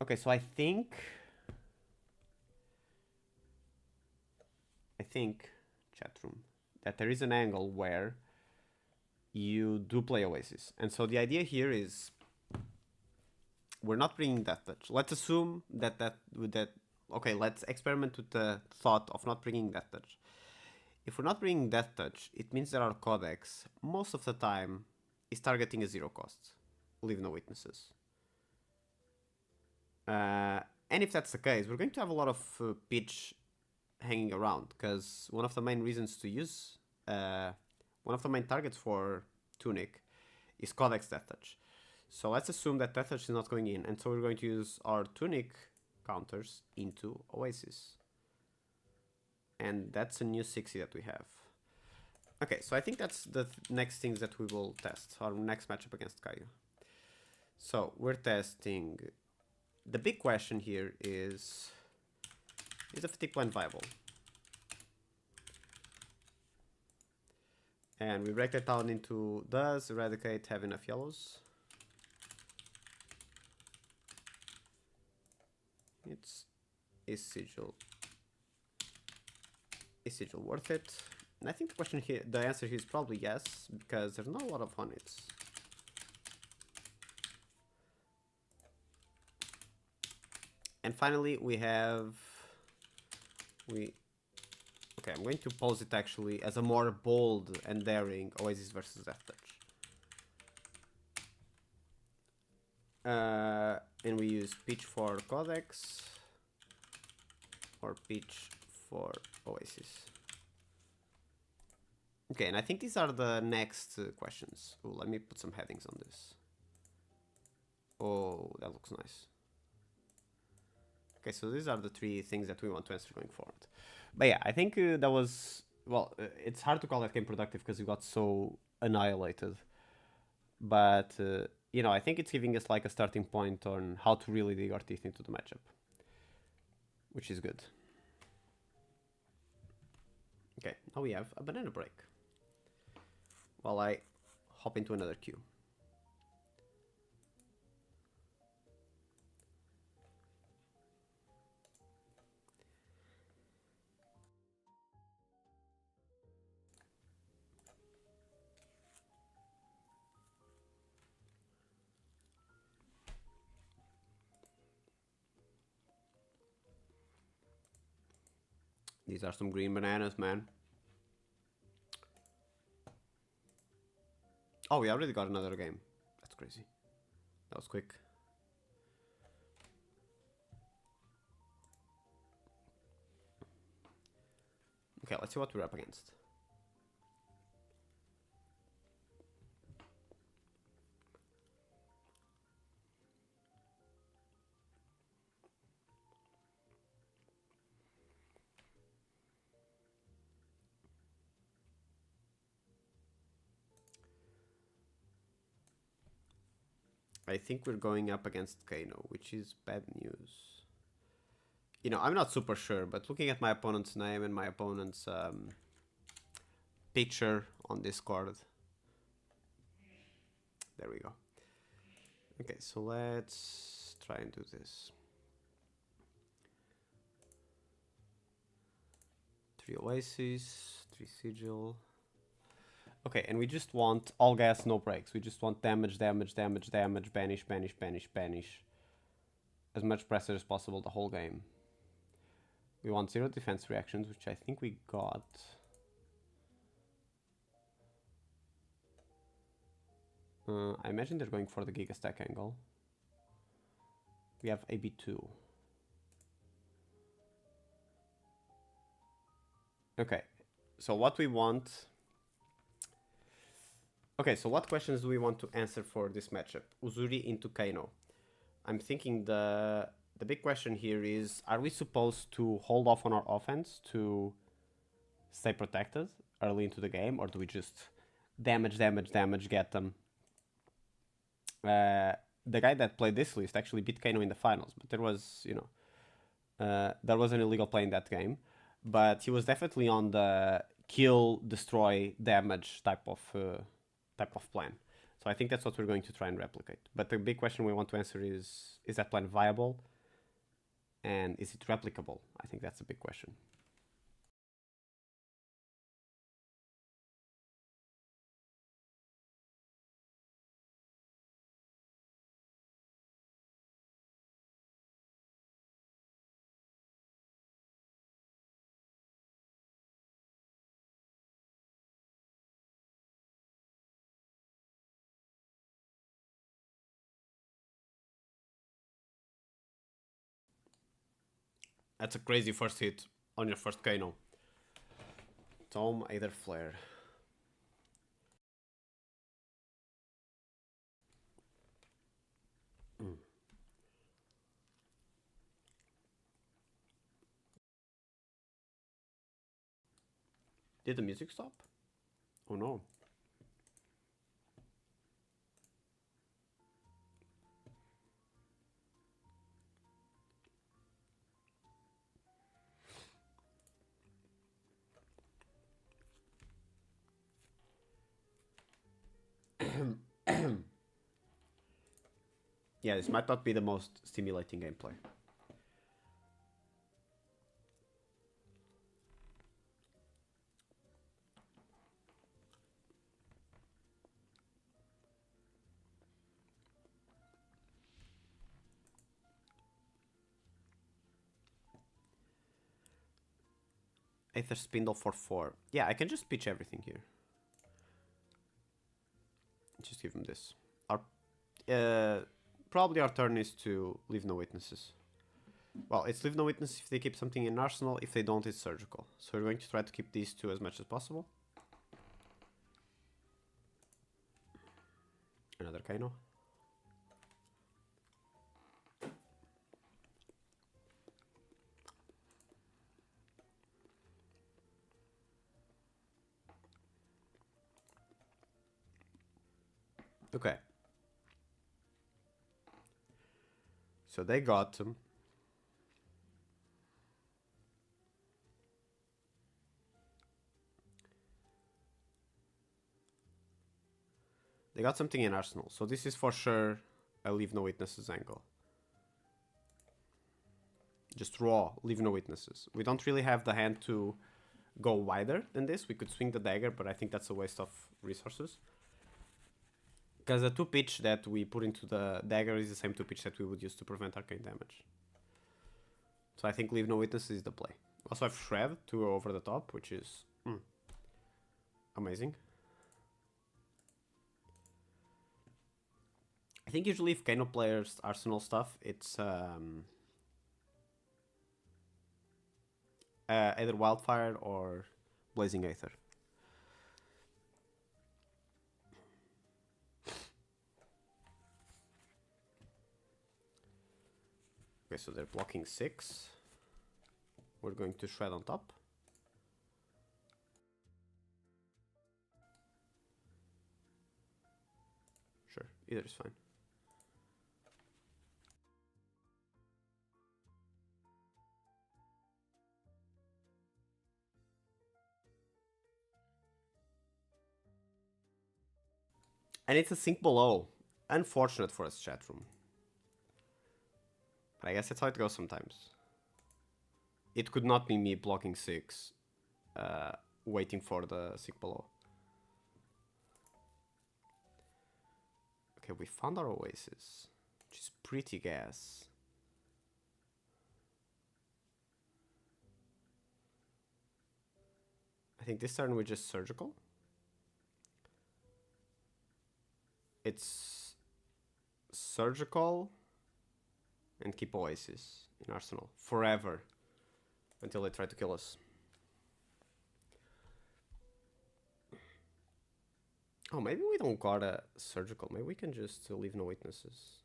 S1: Okay, so I think, chat room, that there is an angle where you do play Oasis. And so the idea here is, we're not bringing Death Touch. Let's assume that okay, let's experiment with the thought of not bringing Death Touch. If we're not bringing Death Touch, it means that our Codex, most of the time, is targeting a 0 cost. Leave no witnesses. And if that's the case, we're going to have a lot of pitch hanging around, because one of the main reasons to use, one of the main targets for Tunic is Codex Death Touch. So let's assume that Death Touch is not going in, and so we're going to use our Tunic counters into Oasis. And that's a new 60 that we have. Okay, so I think that's the next things that we will test, our next matchup against Caillou. So we're testing... The big question here is the Fatigue Plan viable? And we break that down into, does Eradicate have enough yellows? Is Sigil worth it? And I think the question here, the answer here is probably yes, because there's not a lot of Honits. And finally, okay, I'm going to pose it actually as a more bold and daring Oasis versus Death Touch. And we use Peach for Codex or Peach for Oasis. Okay, and I think these are the next questions. Ooh, let me put some headings on this. Oh, that looks nice. Okay, so these are the 3 things that we want to answer going forward. But yeah, I think that was... Well, it's hard to call that game productive because you got so annihilated. But, you know, I think it's giving us like a starting point on how to really dig our teeth into the matchup. Which is good. Okay, now we have a banana break. While I hop into another queue. These are some green bananas, man. Oh, we already got another game. That's crazy. That was quick. Okay, let's see what we're up against. I think we're going up against Kano, which is bad news. You know, I'm not super sure, but looking at my opponent's name and my opponent's picture on Discord. There we go. Okay, so let's try and do this. 3 Oasis, 3 Sigil. Okay, and we just want all gas, no breaks. We just want damage, damage, damage, damage, banish, banish, banish, banish. As much pressure as possible the whole game. We want 0 defense reactions, which I think we got. I imagine they're going for the Giga Stack angle. We have AB2. Okay, so what we want... Okay, so what questions do we want to answer for this matchup? Uzuri into Kano. I'm thinking the big question here is, are we supposed to hold off on our offense to stay protected early into the game, or do we just damage, damage, damage, get them? The guy that played this list actually beat Kano in the finals, but there was, you know, there was an illegal play in that game, but he was definitely on the kill, destroy, damage type of plan. So I think that's what we're going to try and replicate. But the big question we want to answer is that plan viable? And is it replicable? I think that's a big question. That's a crazy first hit on your first Kano. Tome, either flare. Did the music stop? Oh no. Yeah, this might not be the most stimulating gameplay. Aether Spindle for 4. Yeah, I can just pitch everything here. Just give him this. Probably our turn is to leave no witnesses. Well, it's leave no witness if they keep something in arsenal. If they don't, it's surgical. So we're going to try to keep these two as much as possible. Another Kano. Okay. So they got them. They got something in arsenal. So this is for sure a leave no witnesses angle. Just raw, leave no witnesses. We don't really have the hand to go wider than this. We could swing the dagger, but I think that's a waste of resources. Because the 2 pitch that we put into the dagger is the same 2 pitch that we would use to prevent arcane damage. So I think leave no witnesses is the play. Also I have Shred to go over the top, which is amazing. I think usually if Kano players arsenal stuff, it's either Wildfire or Blazing Aether. Okay, so they're blocking 6. We're going to Shred on top. Sure, either is fine. And it's a sink below. Unfortunate for us, chat room. But I guess that's how it goes sometimes. It could not be me blocking 6, waiting for the sink below. Okay, we found our oasis, which is pretty gas. I think this turn we're just surgical. It's surgical and keep oasis in arsenal forever until they try to kill us. Oh, maybe we don't gotta surgical. Maybe we can just leave no witnesses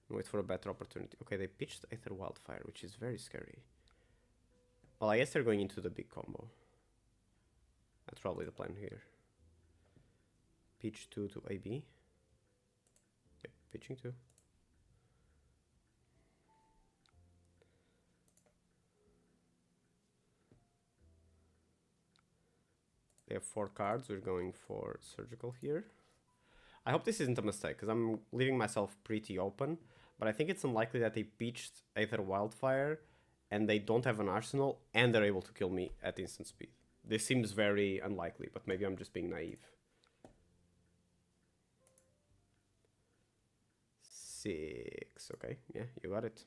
S1: and wait for a better opportunity. Okay, they pitched Aether Wildfire, which is very scary. Well, I guess they're going into the big combo. That's probably the plan here. Pitch 2 to AB. Yep, pitching 2. They have 4 cards. We're going for surgical here. I hope this isn't a mistake, because I'm leaving myself pretty open. But I think it's unlikely that they pitched Aether Wildfire and they don't have an arsenal and they're able to kill me at instant speed. This seems very unlikely, but maybe I'm just being naive. 6. Okay, yeah, you got it.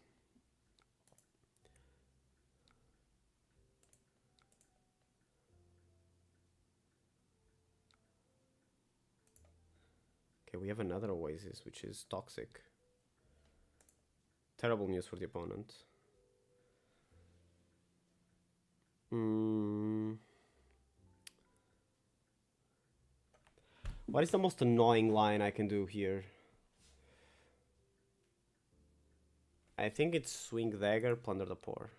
S1: Okay, we have another oasis, which is toxic. Terrible news for the opponent. What is the most annoying line I can do here? I think it's swing dagger, plunder the poor.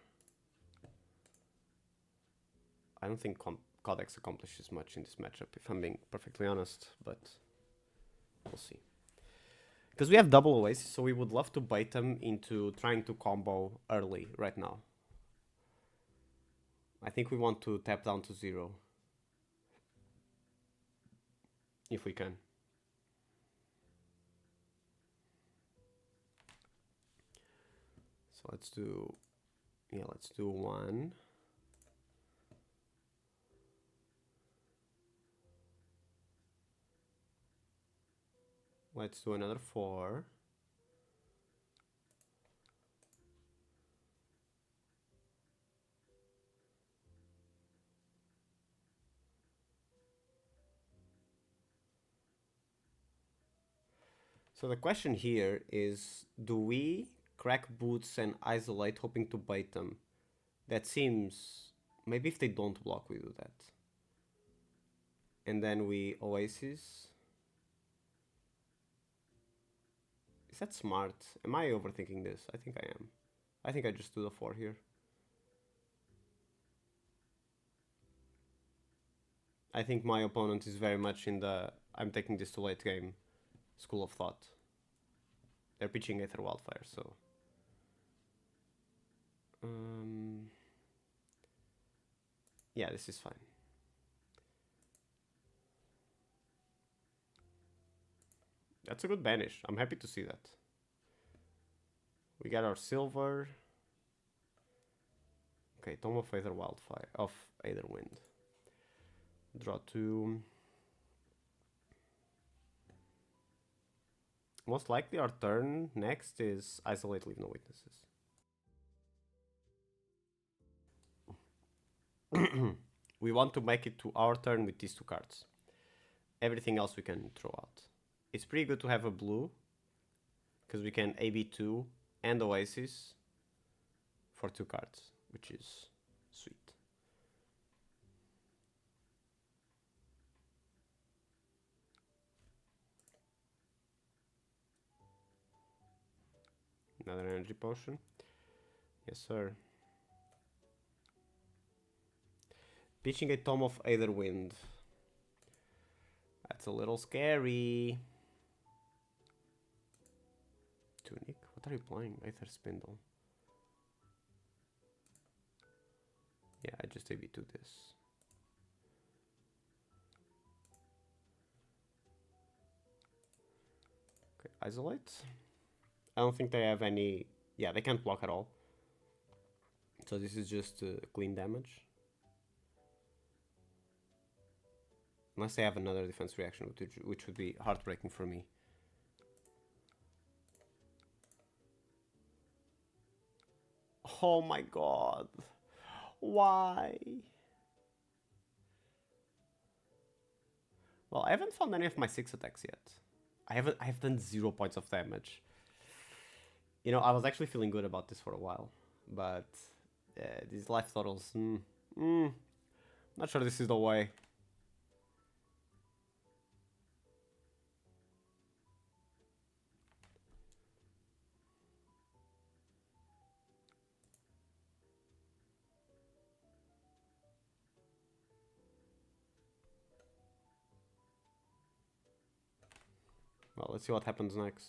S1: I don't think Codex accomplishes much in this matchup, if I'm being perfectly honest, but we'll see. Because we have double oasis, so we would love to bait them into trying to combo early right now. I think we want to tap down to 0. If we can. So let's do 1. Let's do another 4. So the question here is, do we crack boots and isolate hoping to bait them? That seems... Maybe if they don't block, we do that. And then we oasis. Is that smart? Am I overthinking this? I think I am. I think I just do the 4 here. I think my opponent is very much in the I'm taking this to late game school of thought. They're pitching Aether Wildfire, so... yeah, this is fine. That's a good banish. I'm happy to see that. We got our silver. Okay, Tome of Aether Wildfire, of Aether Wind. Draw 2. Most likely our turn next is isolate, leave no witnesses. We want to make it to our turn with these 2 cards. Everything else we can throw out. It's pretty good to have a blue, because we can AB2 and Oasis for 2 cards, which is sweet. Another energy potion. Yes, sir. Pitching a Tome of Aether Wind. That's a little scary. Tunic? What are you playing? Aether Spindle. Yeah, I just AB2 this. isolate. I don't think they have any... Yeah, they can't block at all. So this is just clean damage. Unless they have another defense reaction, which would be heartbreaking for me. Oh my god. Why? Well, I haven't found any of my 6 attacks yet. I have done 0 points of damage. You know, I was actually feeling good about this for a while. But these life totals... not sure this is the way. Well, let's see what happens next.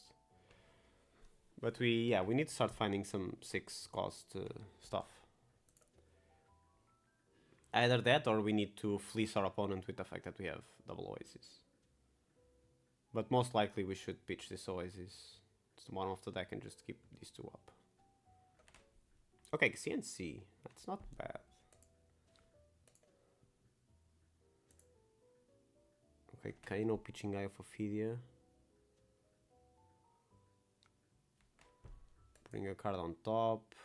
S1: But we need to start finding some 6 cost stuff. Either that or we need to fleece our opponent with the fact that we have double Oasis. But most likely we should pitch this Oasis to the bottom of the deck and just keep these 2 up. Okay, CNC. That's not bad. Okay, Kaino pitching Eye of Ophidia. Bring a card on top.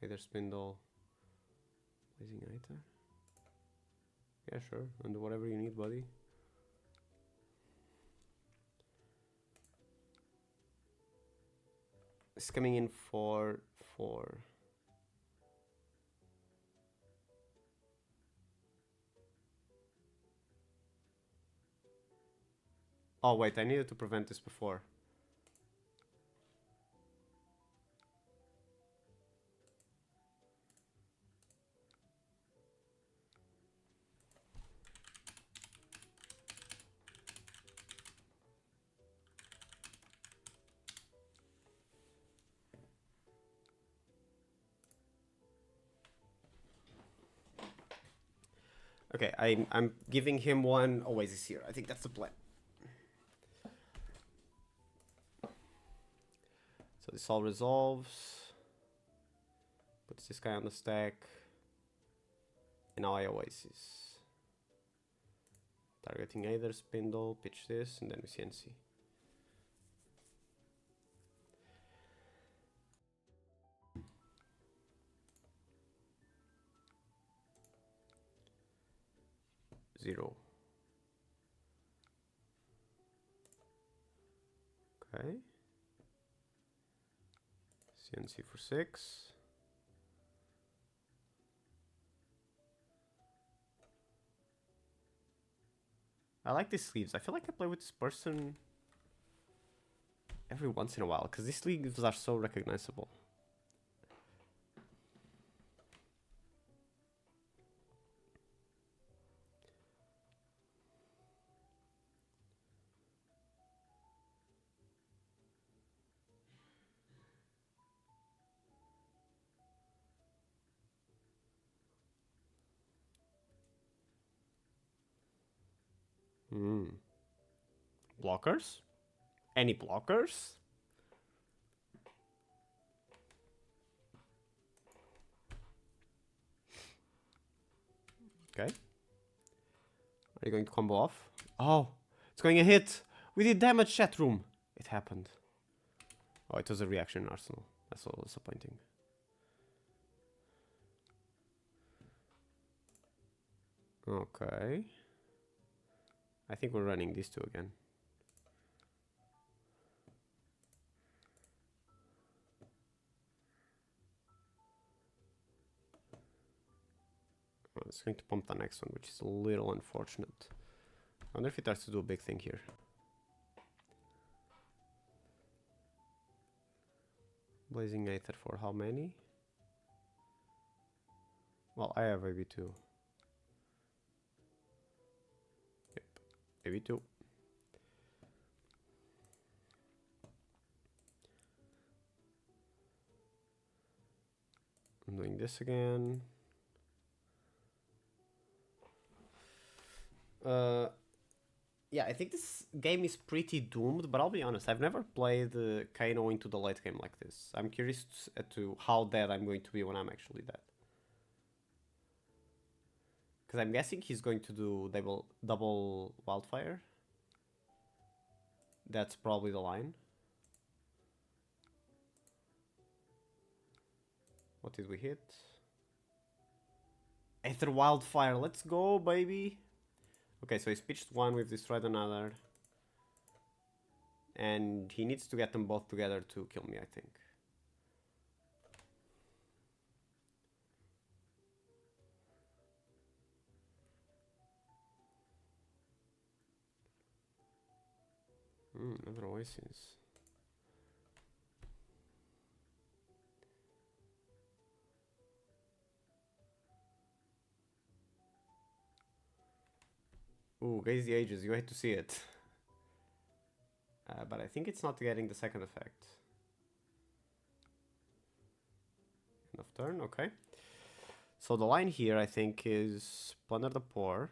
S1: Either Spindle. Blazing Aether. Yeah, sure. And do whatever you need, buddy. It's coming in for 4. Oh wait, I needed to prevent this before. Okay, I'm giving him 1 Oasis here. I think that's the plan. So this all resolves. Puts this guy on the stack. And now I Oasis. Targeting either Spindle, pitch this, and then we CNC. Zero. Okay. CNC for 6. I like these sleeves. I feel like I play with this person every once in a while because these sleeves are so recognizable. Blockers? Any blockers? Okay. Are you going to combo off? Oh, it's going a hit. We did damage, chat room. It happened. Oh, it was a reaction arsenal. That's all disappointing. Okay. I think we're running these 2 again. Oh, it's going to pump the next one, which is a little unfortunate. I wonder if it has to do a big thing here. Blazing Aether for how many? Well, I have AB2. Yep, AB2. I'm doing this again. Yeah, I think this game is pretty doomed, but I'll be honest, I've never played Kano into the late game like this. I'm curious to how dead I'm going to be when I'm actually dead. Because I'm guessing he's going to do double wildfire. That's probably the line. What did we hit? Aether wildfire, let's go, baby. Okay, so he's pitched one, we've destroyed another. And he needs to get them both together to kill me, I think. Another Oasis. Ooh, Gaze the Ages, you hate to see it. But I think it's not getting the second effect. End of turn, okay. So the line here, I think, is Plunder the Poor.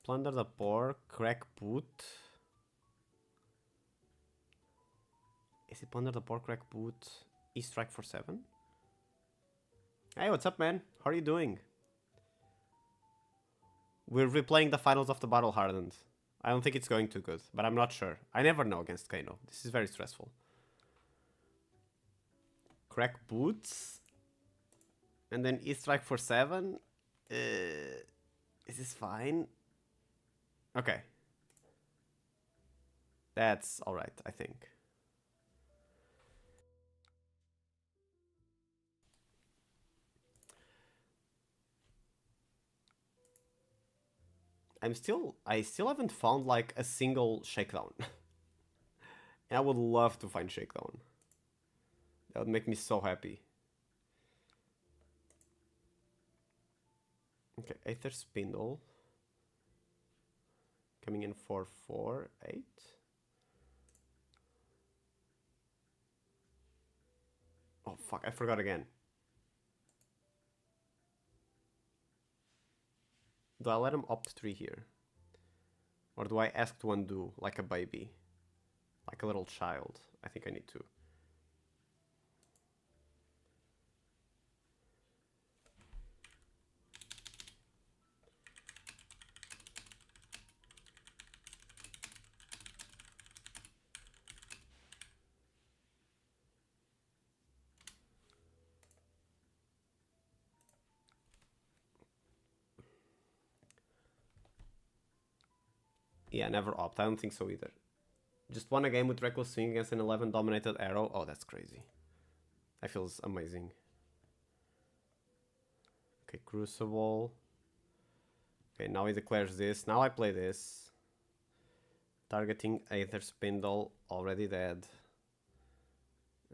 S1: Plunder the Poor, Crack Boot. Is it Plunder the Poor, Crack Boot, E-Strike for 7? Hey, what's up, man? How are you doing? We're replaying the finals of the Battle Hardened. I don't think it's going too good, but I'm not sure. I never know against Kano. This is very stressful. Crack Boots. And then E-Strike for 7. Is this fine? Okay. That's alright, I think. I still haven't found like a single shakedown. And I would love to find shakedown. That would make me so happy. Okay, Aether Spindle. Coming in for 4-8. Oh fuck, I forgot again. Do I let him opt 3 here? Or do I ask to undo like a baby? Like a little child? I think I need to. Yeah, never opt. I don't think so either. Just won a game with Reckless Swing against an 11 dominated arrow. Oh, that's crazy. That feels amazing. Okay, Crucible. Okay, now he declares this. Now I play this. Targeting Aether Spindle. Already dead.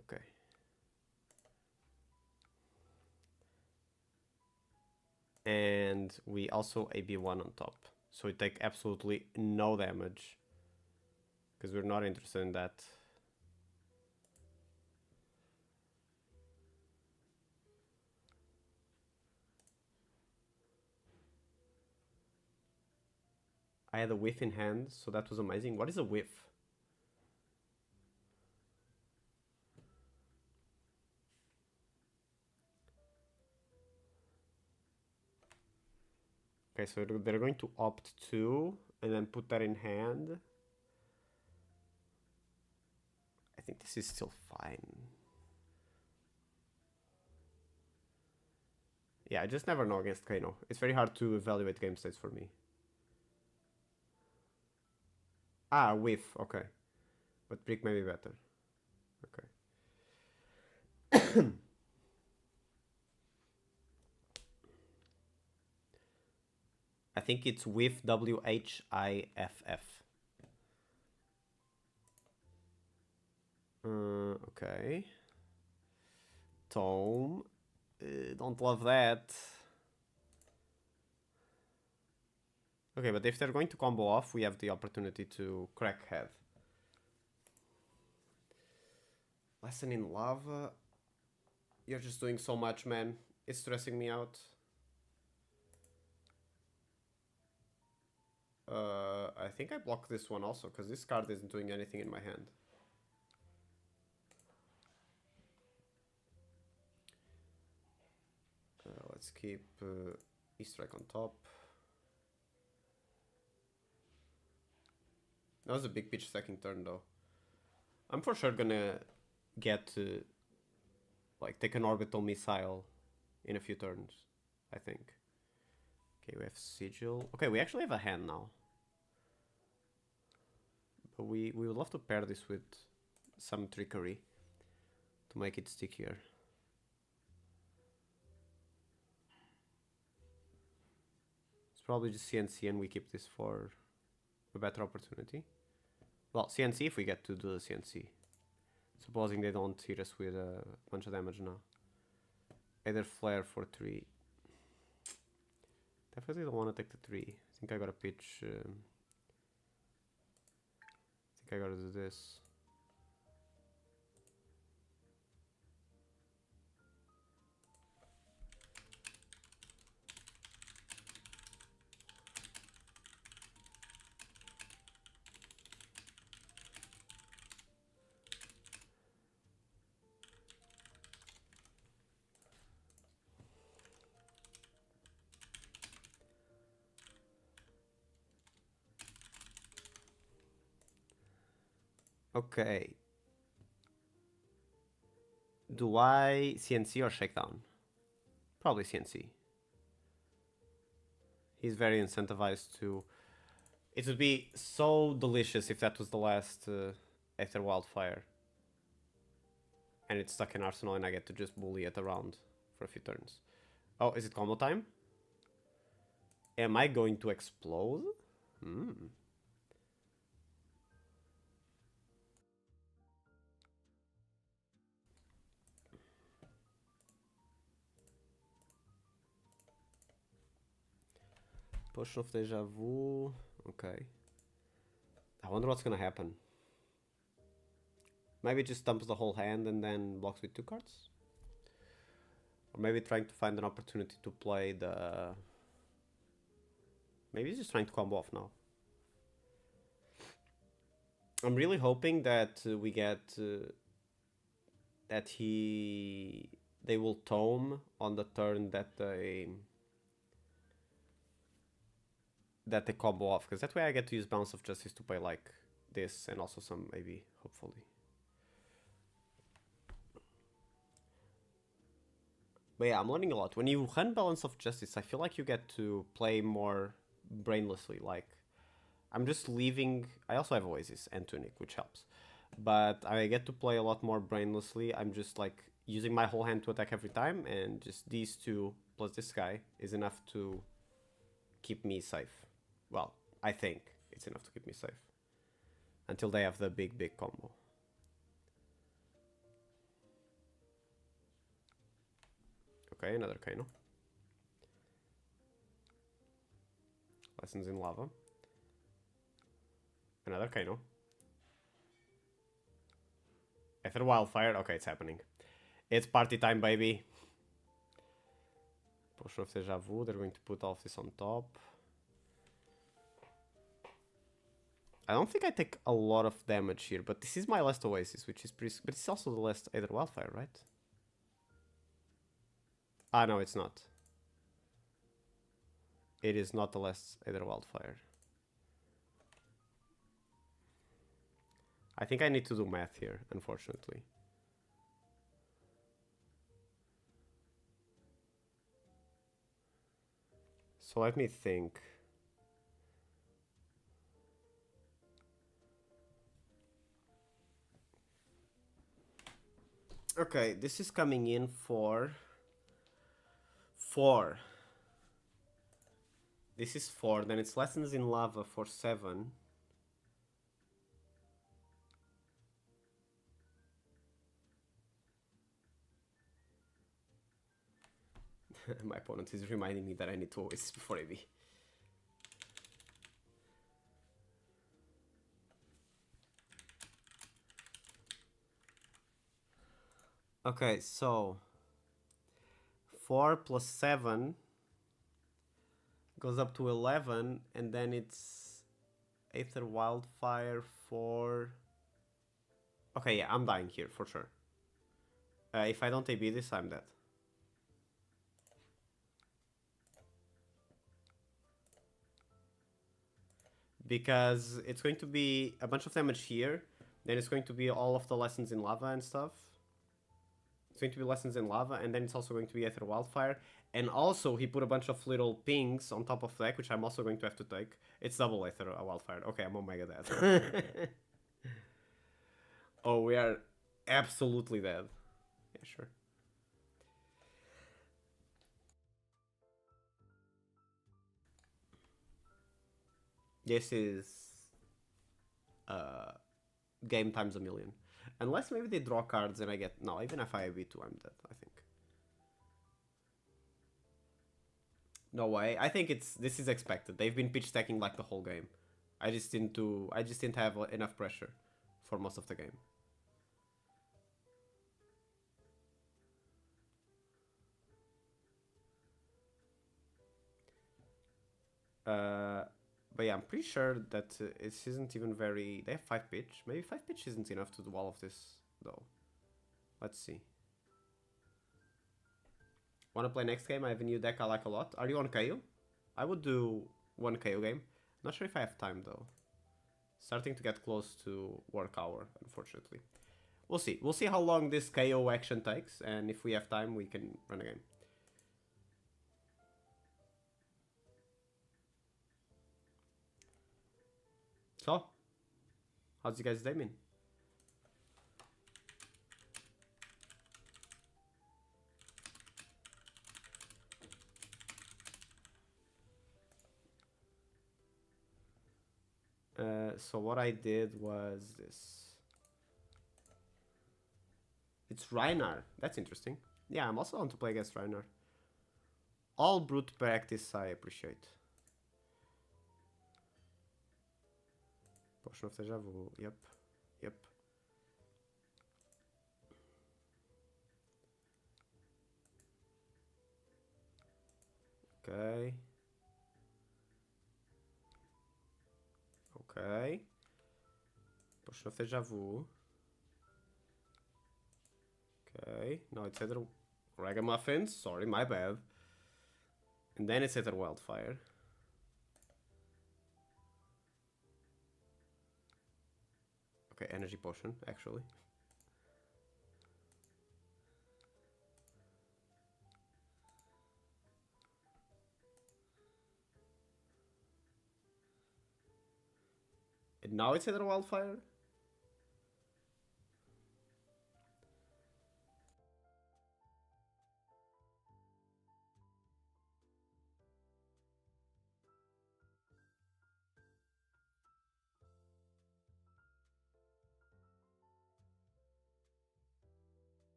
S1: Okay. And we also AB1 on top. So we take absolutely no damage. Because we're not interested in that. I had a whiff in hand, so that was amazing. What is a whiff? Okay, so they're going to opt 2 and then put that in hand. I think this is still fine. Yeah, I just never know against Kano. It's very hard to evaluate game states for me. Ah, whiff, okay. But brick may be better. Okay. I think it's whiff, WHIFF. Okay. Tome. Don't love that. Okay, but if they're going to combo off, we have the opportunity to crack head. Lesson in Lava. You're just doing so much, man. It's stressing me out. I think I blocked this one also, because this card isn't doing anything in my hand. Let's keep E-Strike on top. That was a big pitch second turn, though. I'm for sure gonna get like take an orbital missile in a few turns, I think. Okay, we have Sigil. Okay, we actually have a hand now. But we would love to pair this with some trickery to make it stickier. It's probably just CNC and we keep this for a better opportunity. Well, CNC if we get to do the CNC. Supposing they don't hit us with a bunch of damage now. Either flare for 3. Definitely don't want to take the 3. I think I gotta pitch. I think I gotta do this. Okay. Do I CNC or Shakedown? Probably CNC. He's very incentivized to... It would be so delicious if that was the last Aether Wildfire. And it's stuck in Arsenal and I get to just bully it around for a few turns. Oh, is it combo time? Am I going to explode? Potion of Deja Vu. Okay. I wonder what's gonna happen. Maybe it just dumps the whole hand and then blocks with 2 cards? Or maybe trying to find an opportunity to play the... Maybe he's just trying to combo off now. I'm really hoping that we get... that they will tome on the turn that they combo off, because that way I get to use Bounce of Justice to play like this and also some maybe, hopefully. But yeah, I'm learning a lot. When you run Balance of Justice, I feel like you get to play more brainlessly. Like, I'm just leaving... I also have Oasis and Tunic, which helps. But I get to play a lot more brainlessly. I'm just like using my whole hand to attack every time, and just these 2 plus this guy is enough to keep me safe. Well, I think it's enough to keep me safe. Until they have the big combo. Okay, another Kano. Lessons in Lava. Another Kano. Aether Wildfire. Okay, it's happening. It's party time, baby. Potion of Deja Vu. They're going to put all of this on top. I don't think I take a lot of damage here, but this is my last Oasis, which is pretty... But it's also the last Aether Wildfire, right? Ah, no, it's not. It is not the last Aether Wildfire. I think I need to do math here, unfortunately. So let me think. Okay, this is coming in for 4. This is 4, then it's Lessons in Lava for 7. My opponent is reminding me that I need to Oasis before AB. Okay, so 4 plus 7 goes up to 11, and then it's Aether Wildfire for... Okay, yeah, I'm dying here for sure. If I don't AB this, I'm dead. Because it's going to be a bunch of damage here, then it's going to be all of the lessons in lava and stuff. It's going to be lessons in lava, and then it's also going to be Aether Wildfire. And also, he put a bunch of little pings on top of the deck, which I'm also going to have to take. It's double Aether Wildfire. Okay, I'm Omega dead. Oh, we are absolutely dead. Yeah, sure. This is game times a million. Unless maybe they draw cards and I get... No, even if I AB2, I'm dead, I think. No way. I think this is expected. They've been pitch stacking like the whole game. I just didn't have enough pressure for most of the game. But yeah, I'm pretty sure that it isn't even very... They have 5 pitch. Maybe 5 pitch isn't enough to do all of this, though. Let's see. Wanna play next game? I have a new deck I like a lot. Are you on KO? I would do one KO game. Not sure if I have time, though. Starting to get close to work hour, unfortunately. We'll see. We'll see how long this KO action takes, and if we have time, we can run a game. So, how's you guys' day been? So what I did was this. It's Reinar. That's interesting. Yeah, I'm also on to play against Reinar. All brute practice I appreciate. Potion of Deja Vu. Yep. Yep. Okay. Okay. Potion of Deja Vu. Okay. Now it's either Ragamuffins. Sorry, my bad. And then it's either Wildfire. Okay, Energy Potion, actually. And now it's either Wildfire?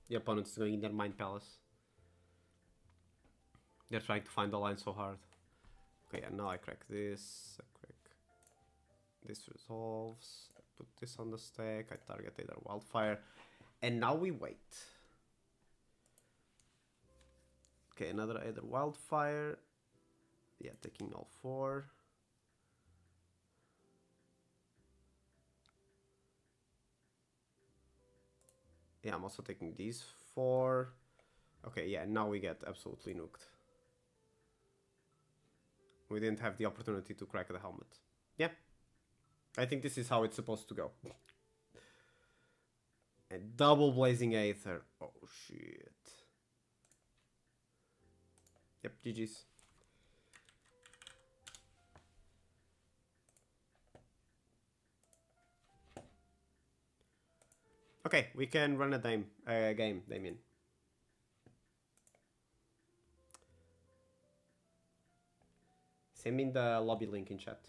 S1: The opponent is going in their Mind Palace. They're trying to find the line so hard. Okay, and now I crack this. I crack this resolves. I put this on the stack. I target either Wildfire. And now we wait. Okay, another either Wildfire. Yeah, taking all 4. Yeah, I'm also taking these 4. Okay, yeah, now we get absolutely nuked. We didn't have the opportunity to crack the helmet. Yeah. I think this is how it's supposed to go. And double Blazing Aether. Oh, shit. Yep, GG's. Okay, we can run a game, Damien. Send me the lobby link in chat.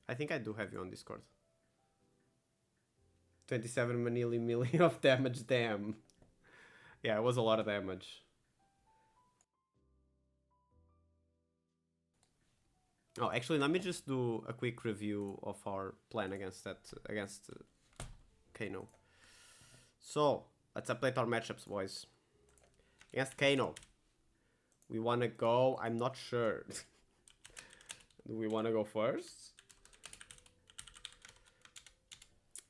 S1: I think I do have you on Discord. 27 milli of damage, damn. Yeah, it was a lot of damage. Oh, actually, let me just do a quick review of our plan against Kano. So let's update our matchups, boys. Against Kano, we want to go. I'm not sure. Do we want to go first?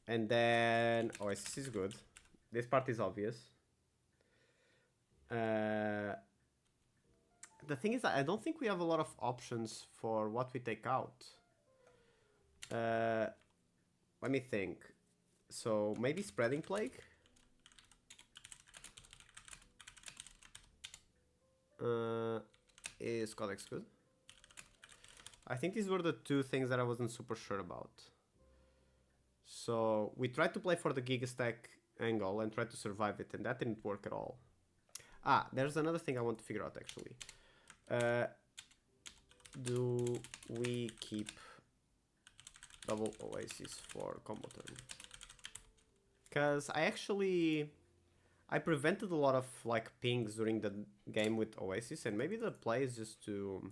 S1: And then Oasis is good. This part is obvious. The thing is that I don't think we have a lot of options for what we take out. Let me think. So maybe Spreading Plague? Is Codex good? I think these were the two things that I wasn't super sure about. So we tried to play for the Giga Stack angle and tried to survive it, and that didn't work at all. Ah, there's another thing I want to figure out actually. Do we keep double Oasis for combo turn? Because I prevented a lot of like pings during the game with Oasis, and maybe the play is just to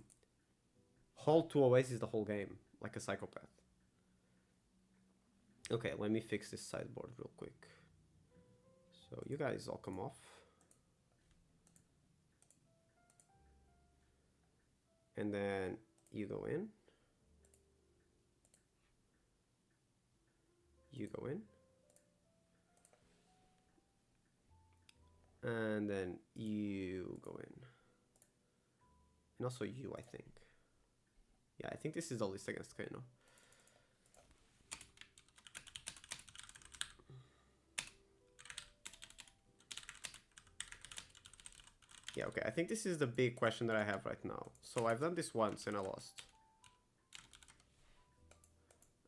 S1: hold 2 Oasis the whole game, like a psychopath. Okay, let me fix this sideboard real quick. So you guys all come off. And then you go in. You go in. And then you go in. And also you, I think. Yeah, I think this is the list against Kano. Yeah, okay, I think this is the big question that I have right now. So I've done this once and I lost.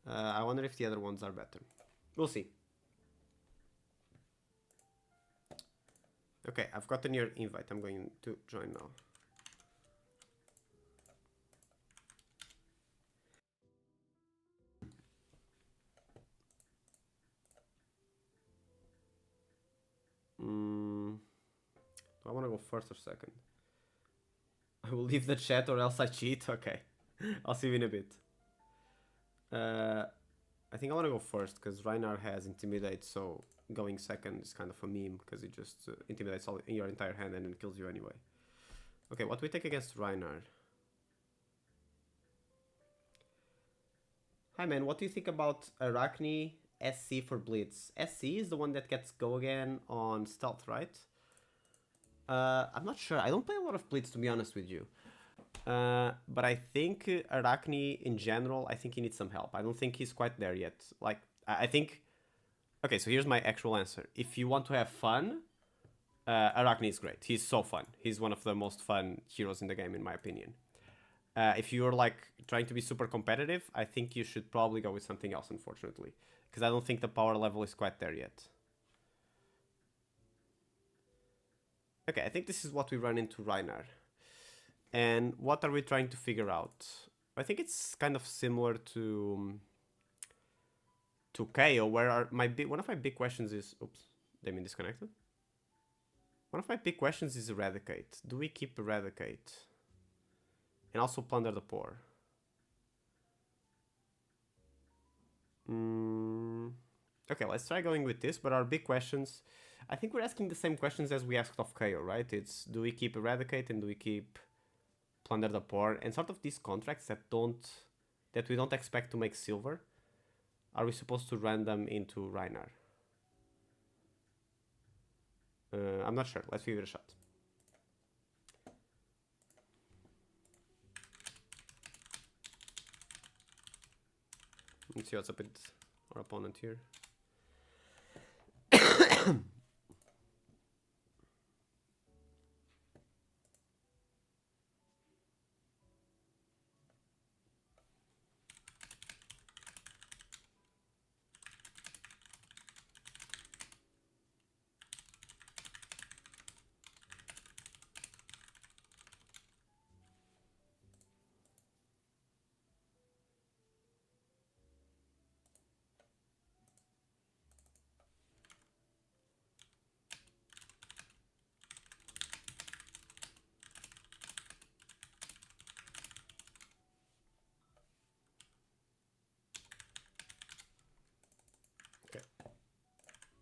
S1: I wonder if the other ones are better. We'll see. Okay, I've gotten your invite. I'm going to join now. Do I want to go first or second? I will leave the chat or else I cheat. Okay, I'll see you in a bit. I think I want to go first because Reinar has Intimidate, so going second is kind of a meme because it just intimidates all in your entire hand and then kills you anyway. Okay, what do we take against Reinar? Hi man, what do you think about Arachne SC for Blitz? SC is the one that gets go again on stealth, right? I'm not sure. I don't play a lot of Blitz, to be honest with you. But I think Arachne in general, I think he needs some help. I don't think he's quite there yet. Like, I think... Okay, so here's my actual answer. If you want to have fun, Arachne is great. He's so fun. He's one of the most fun heroes in the game, in my opinion. If you're like trying to be super competitive, I think you should probably go with something else, unfortunately. Because I don't think the power level is quite there yet. Okay, I think this is what we run into Reinar. And what are we trying to figure out? I think it's kind of similar to KO, where one of my big questions is... Oops, Damien disconnected. One of my big questions is Eradicate. Do we keep Eradicate? And also Plunder the Poor. Okay, let's try going with this, but our big questions... I think we're asking the same questions as we asked of KO, right? It's, do we keep Eradicate and do we keep Plunder the Poor? And sort of these contracts that we don't expect to make silver, are we supposed to run them into Reinar? I'm not sure. Let's give it a shot. Let's see what's up with our opponent here.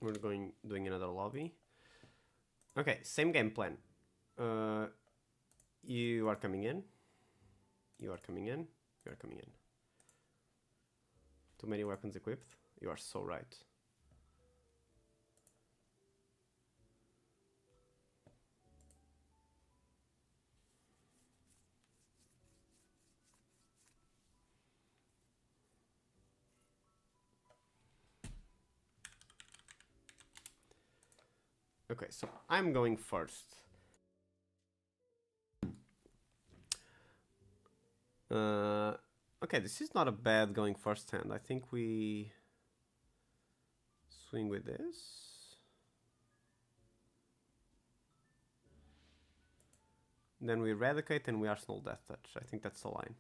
S1: We're doing another lobby. Okay, same game plan. You are coming in. You are coming in. You are coming in. Too many weapons equipped. You are so right. Okay, so I'm going first. Okay, this is not a bad going first hand. I think we swing with this. Then we eradicate and we arsenal death touch. I think that's the line.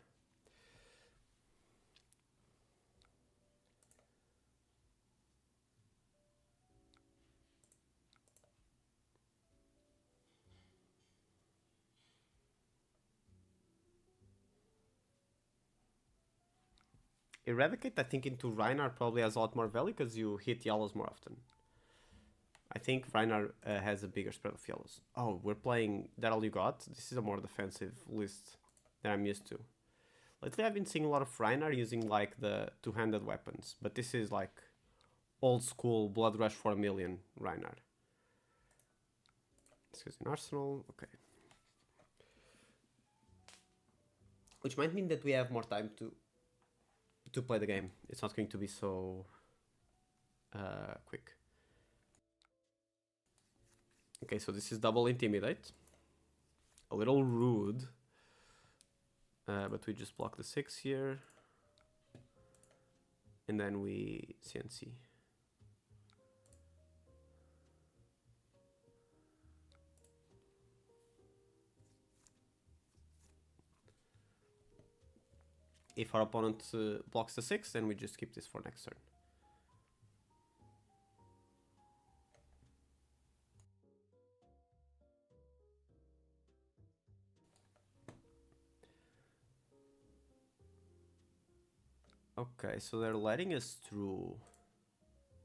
S1: Eradicate, I think, into Reinhardt probably has a lot more value because you hit yellows more often. I think Reinhardt has a bigger spread of yellows. Oh, we're playing That All You Got. This is a more defensive list that I'm used to. Lately, I've been seeing a lot of Reinhardt using like the two-handed weapons, but this is like old school Blood Rush for a million Reinhardt. This goes in Arsenal. Okay. Which might mean that we have more time to play the game. It's not going to be so quick. Okay, so this is double intimidate. A little rude. But we just block the 6 here. And then we CNC. If our opponent blocks the 6, then we just keep this for next turn. Okay, so they're letting us through.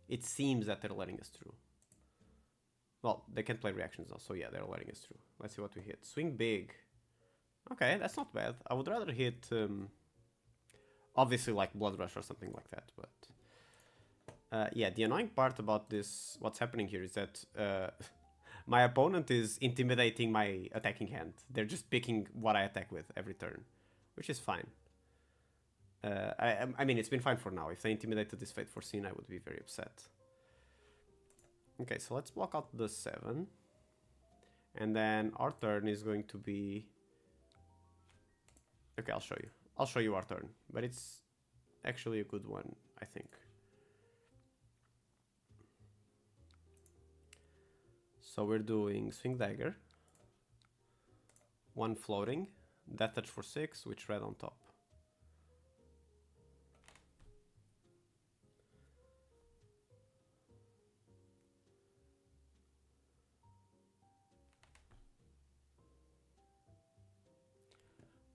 S1: It seems that they're letting us through. Well, they can play reactions though, so yeah, they're letting us through. Let's see what we hit. Swing big. Okay, that's not bad. I would rather hit, obviously like Blood Rush or something like that, but... yeah, the annoying part about this, what's happening here is that my opponent is intimidating my attacking hand. They're just picking what I attack with every turn, which is fine. I mean, it's been fine for now. If they intimidated this Fate Foreseen, I would be very upset. Okay, so let's block out the 7. And then our turn is going to be... Okay, I'll show you. I'll show you our turn. But it's actually a good one, I think. So we're doing Swing Dagger. 1 floating. Death Touch for 6, with red on top.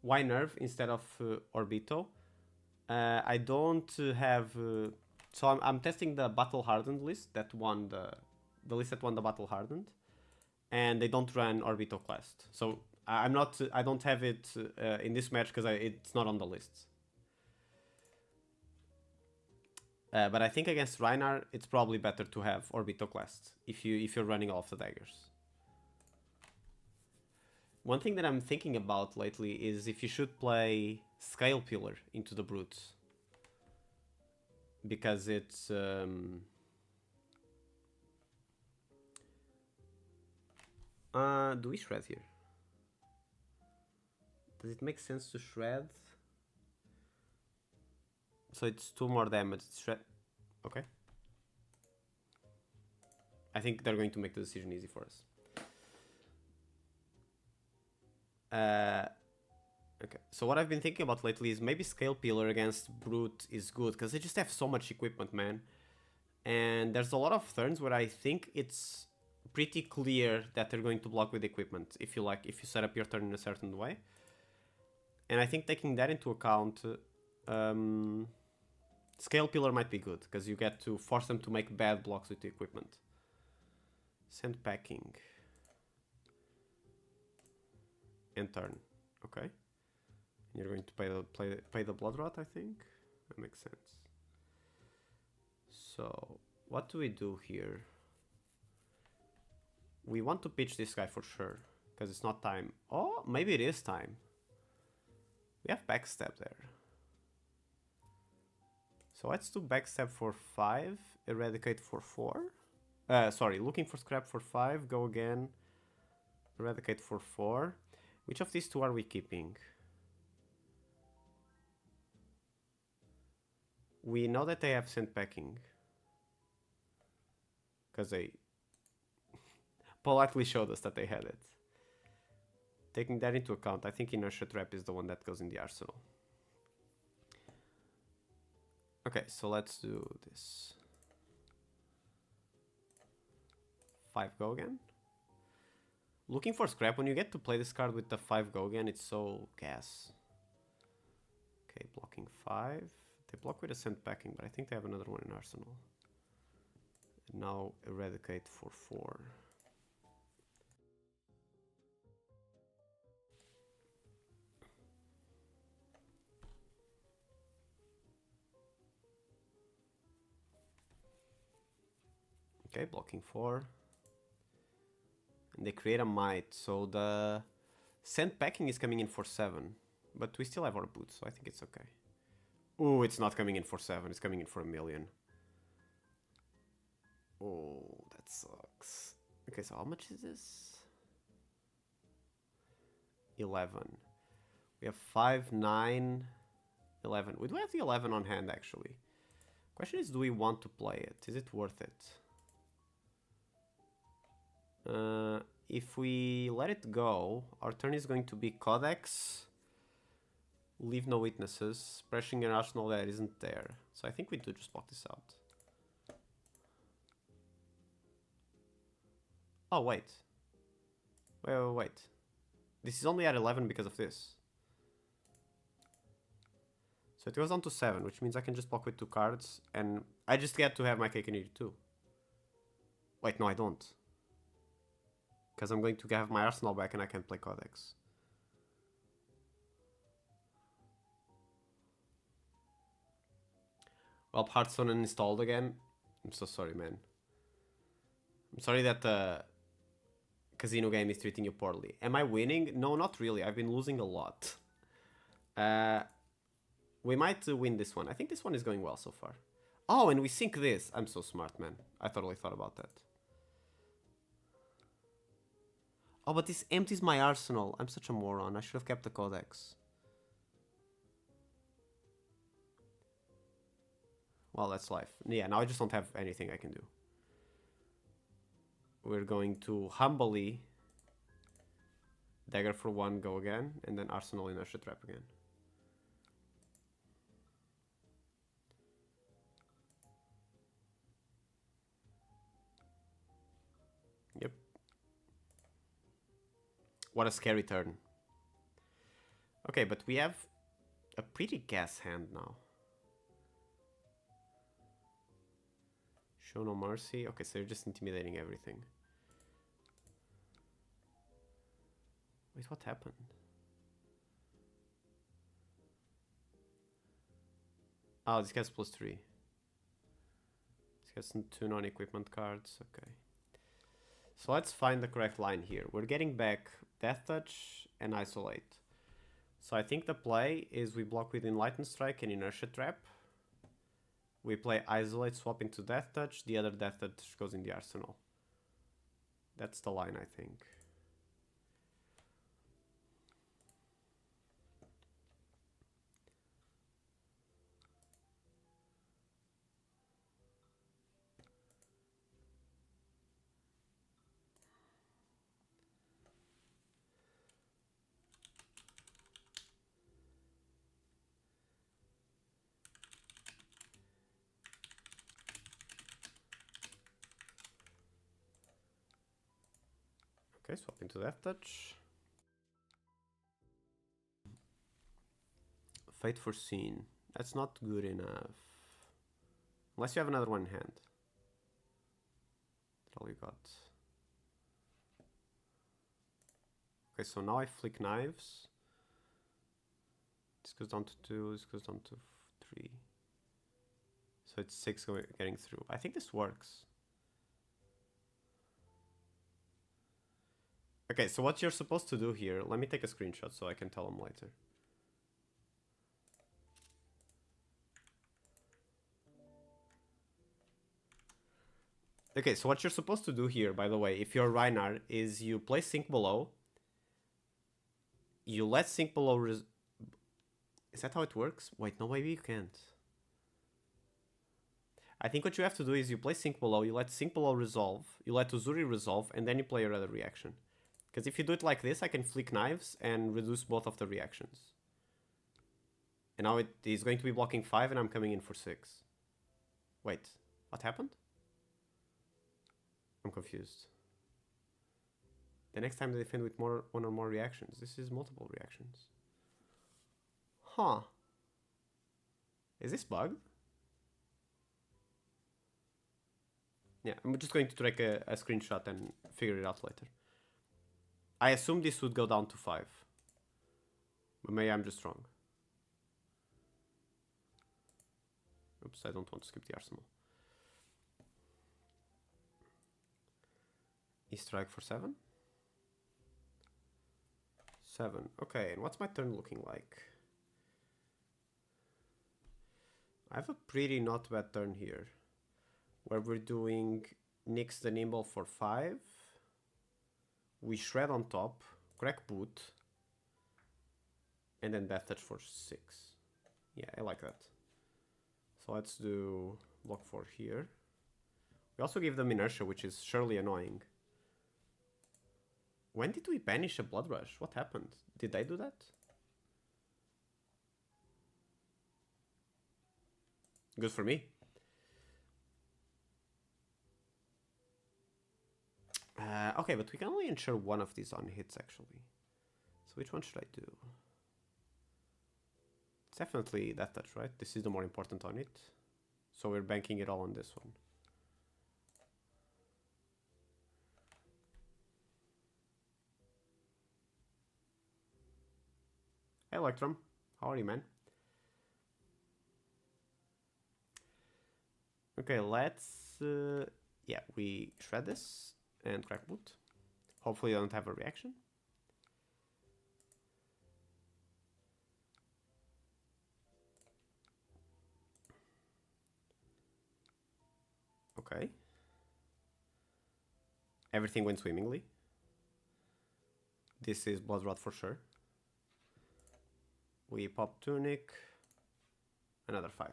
S1: Why Nerve instead of Orbito? I don't have... so I'm testing the Battle Hardened list that won the list that won the Battle Hardened. And they don't run Orbito Classed. So I don't have it in this match because it's not on the list. But I think against Reinhardt, it's probably better to have Orbito Classed if you're running all of the daggers. One thing that I'm thinking about lately is if you should play Scale Pillar into the Brutes. Because it's... do we shred here? Does it make sense to shred? So it's 2 more damage. Shred... Okay. I think they're going to make the decision easy for us. Okay, so what I've been thinking about lately is maybe Scale Pillar against Brute is good, because they just have so much equipment, man. And there's a lot of turns where I think it's pretty clear that they're going to block with equipment if you set up your turn in a certain way. And I think taking that into account, Scale pillar might be good, because you get to force them to make bad blocks with the equipment. Send packing. And turn. Okay. You're going to pay the blood rot, I think. That makes sense. So, what do we do here? We want to pitch this guy for sure, because it's not time. Oh, maybe it is time. We have backstab there. So let's do backstab for 5, eradicate for 4. Sorry, looking for scrap for 5, go again, eradicate for 4. Which of these two are we keeping? We know that they have sent packing. Because they politely showed us that they had it. Taking that into account, I think Inertia Trap is the one that goes in the arsenal. Okay, so let's do this. 5 go again. Looking for scrap, when you get to play this card with the 5 go again, it's so gas. Okay, blocking 5. They block with a sent packing, but I think they have another one in arsenal. And now eradicate for 4. Okay, blocking 4. And they create a might, so the sent packing is coming in for 7. But we still have our boots, so I think it's okay. Ooh, it's not coming in for 7, it's coming in for 1,000,000. Oh, that sucks. Okay, so how much is this? 11. We have 5, 9, 11. We do have the 11 on hand, actually. Question is, do we want to play it? Is it worth it? If we let it go, our turn is going to be Codex, leave no witnesses, pressuring an arsenal that isn't there. So I think we do just block this out. Oh, wait. Wait. This is only at 11 because of this. So it goes down to 7, which means I can just block with 2 cards, and I just get to have my cake and eat it too. Wait, no, I don't. Because I'm going to have my arsenal back and I can play Codex. Well, Hearthstone uninstalled again. I'm so sorry, man. I'm sorry that the casino game is treating you poorly. Am I winning? No, not really. I've been losing a lot. We might win this one. I think this one is going well so far. Oh, and we sync this. I'm so smart, man. I totally thought about that. Oh, but this empties my arsenal. I'm such a moron. I should have kept the Codex. Well, that's life. Yeah, now I just don't have anything I can do. We're going to humbly dagger for 1, go again, and then arsenal inertia trap again. Yep. What a scary turn. Okay, but we have a pretty gas hand now. Show no mercy. Okay, so you're just intimidating everything. Wait, what happened? Oh, this guy's +3. This guy's some 2 non-equipment cards. Okay. So let's find the correct line here. We're getting back Death Touch and Isolate. So I think the play is we block with Enlightened Strike and Inertia Trap. We play Isolate, swap into Death Touch. The other Death Touch goes in the arsenal. That's the line, I think. Okay, swap into Death Touch. Fate Foreseen. That's not good enough. Unless you have another one in hand. That's all you got. Okay, so now I flick knives. This goes down to 2, this goes down to 3. So it's 6 getting through. I think this works. Okay, so what you're supposed to do here, let me take a screenshot so I can tell them later. Okay, so what you're supposed to do here, by the way, if you're Reinar, is you place Sink Below. You let Sink Below... Is that how it works? Wait, no, maybe you can't. I think what you have to do is you play Sink Below, you let Sink Below resolve, you let Uzuri resolve, and then you play your other reaction. Because if you do it like this, I can flick knives and reduce both of the reactions. And now it is going to be blocking 5 and I'm coming in for 6. Wait, what happened? I'm confused. The next time they defend with one or more reactions. This is multiple reactions. Huh. Is this bugged? Yeah, I'm just going to take a screenshot and figure it out later. I assume this would go down to 5. But maybe I'm just wrong. Oops, I don't want to skip the arsenal. E-strike for 7? 7. Okay, and what's my turn looking like? I have a pretty not bad turn here. Where we're doing Nix the Nimble for 5. We shred on top, crack boot, and then death touch for 6. Yeah, I like that. So let's do block 4 here. We also give them inertia, which is surely annoying. When did we banish a Blood Rush? What happened? Did they do that? Good for me. Okay, but we can only ensure one of these on hits, actually. So which one should I do? It's definitely that touch, right? This is the more important on it. So we're banking it all on this one. Hey, Electrum. How are you, man? Okay, let's... yeah, we shred this and crack boot. Hopefully I don't have a reaction. Okay. Everything went swimmingly. This is Blood Rot for sure. We pop Tunic. Another 5.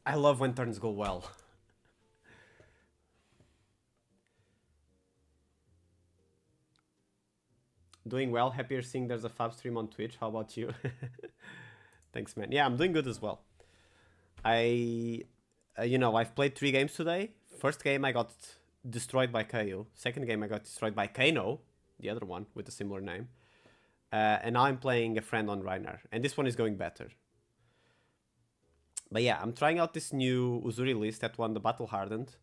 S1: I love when turns go well. Doing well. Happier seeing there's a Fab stream on Twitch. How about you? Thanks, man. Yeah, I'm doing good as well. You know, I've played 3 games today. First game I got destroyed by KO. Second game I got destroyed by Kano, the other one with a similar name. And now I'm playing a friend on Reinar. And this one is going better. But yeah, I'm trying out this new Uzuri list that won the Battle Hardened.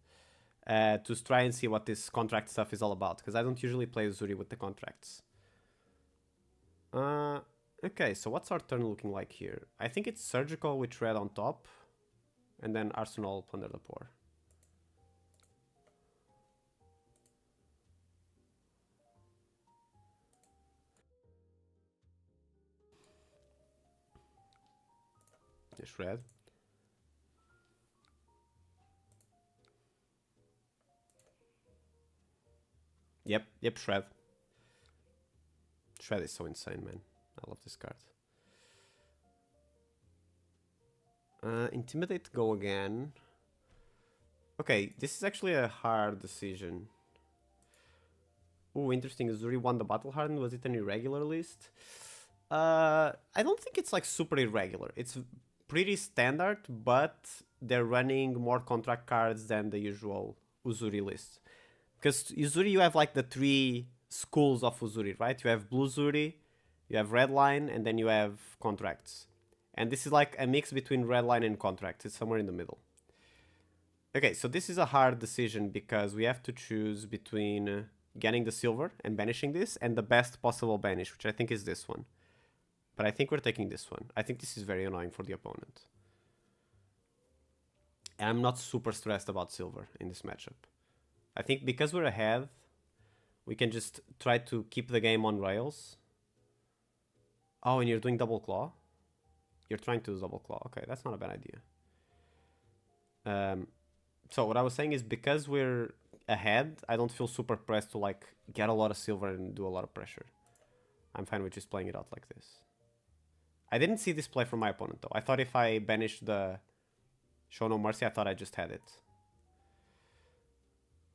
S1: To try and see what this contract stuff is all about. Because I don't usually play Uzuri with the contracts. Okay, so what's our turn looking like here? I think it's Surgical with Red on top. And then Arsenal, Plunder the Poor. Just red. Yep, Shred. Shred is so insane, man. I love this card. Intimidate, go again. Okay, this is actually a hard decision. Ooh, interesting. Uzuri won the Battle Hardened. Was it an irregular list? I don't think it's like super irregular. It's pretty standard, but they're running more contract cards than the usual Uzuri list. Because Uzuri, you have like the 3 schools of Uzuri, right? You have Blue Uzuri, you have Red Line, and then you have contracts. And this is like a mix between red line and contracts. It's somewhere in the middle. Okay, so this is a hard decision because we have to choose between getting the silver and banishing this and the best possible banish, which I think is this one. But I think we're taking this one. I think this is very annoying for the opponent. And I'm not super stressed about silver in this matchup. I think because we're ahead, we can just try to keep the game on rails. Oh, and you're doing double claw? You're trying to do double claw. Okay, that's not a bad idea. So what I was saying is because we're ahead, I don't feel super pressed to like get a lot of silver and do a lot of pressure. I'm fine with just playing it out like this. I didn't see this play from my opponent though. I thought if I banished the Show No Mercy, I thought I just had it.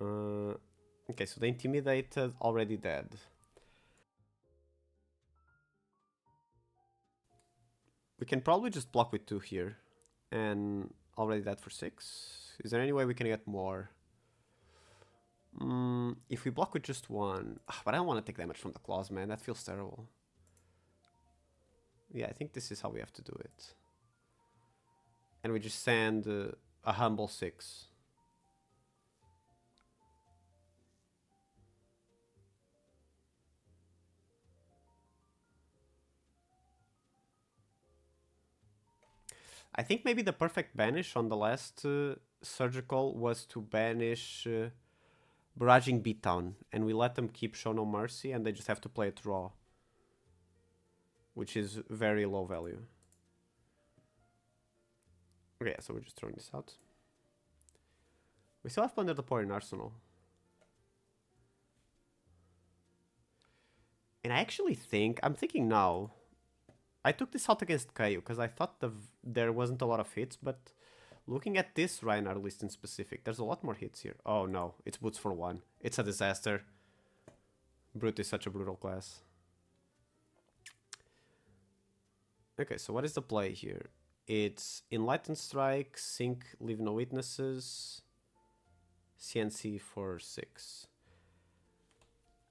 S1: Okay, so the Intimidated already dead. We can probably just block with 2 here. And already dead for 6. Is there any way we can get more? If we block with just 1... but I don't want to take damage from the claws, man. That feels terrible. Yeah, I think this is how we have to do it. And we just send a humble 6. I think maybe the perfect banish on the last surgical was to banish Barraging Beatdown, and we let them keep Show No Mercy, and they just have to play it raw, which is very low value. Okay, so we're just throwing this out. We still have Plunder the Poor in Arsenal. And I actually think, I'm thinking now, I took this out against Kaio because I thought there wasn't a lot of hits, but looking at this Reinhardt list in specific, there's a lot more hits here. Oh no, it's boots for 1. It's a disaster. Brute is such a brutal class. Okay, so what is the play here? It's Enlightened Strike, Sync, Leave No Witnesses, CNC for 6.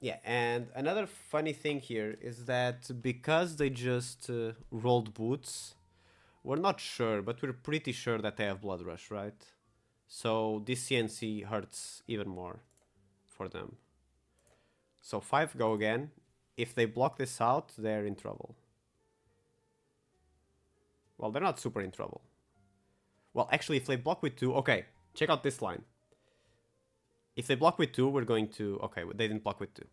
S1: Yeah, and another funny thing here is that because they just rolled boots, we're not sure, but we're pretty sure that they have Blood Rush, right? So this CNC hurts even more for them. So 5 go again. If they block this out, they're in trouble. Well, they're not super in trouble. Well, actually, if they block with 2... Okay, check out this line. If they block with 2, we're going to... Okay, they didn't block with 2.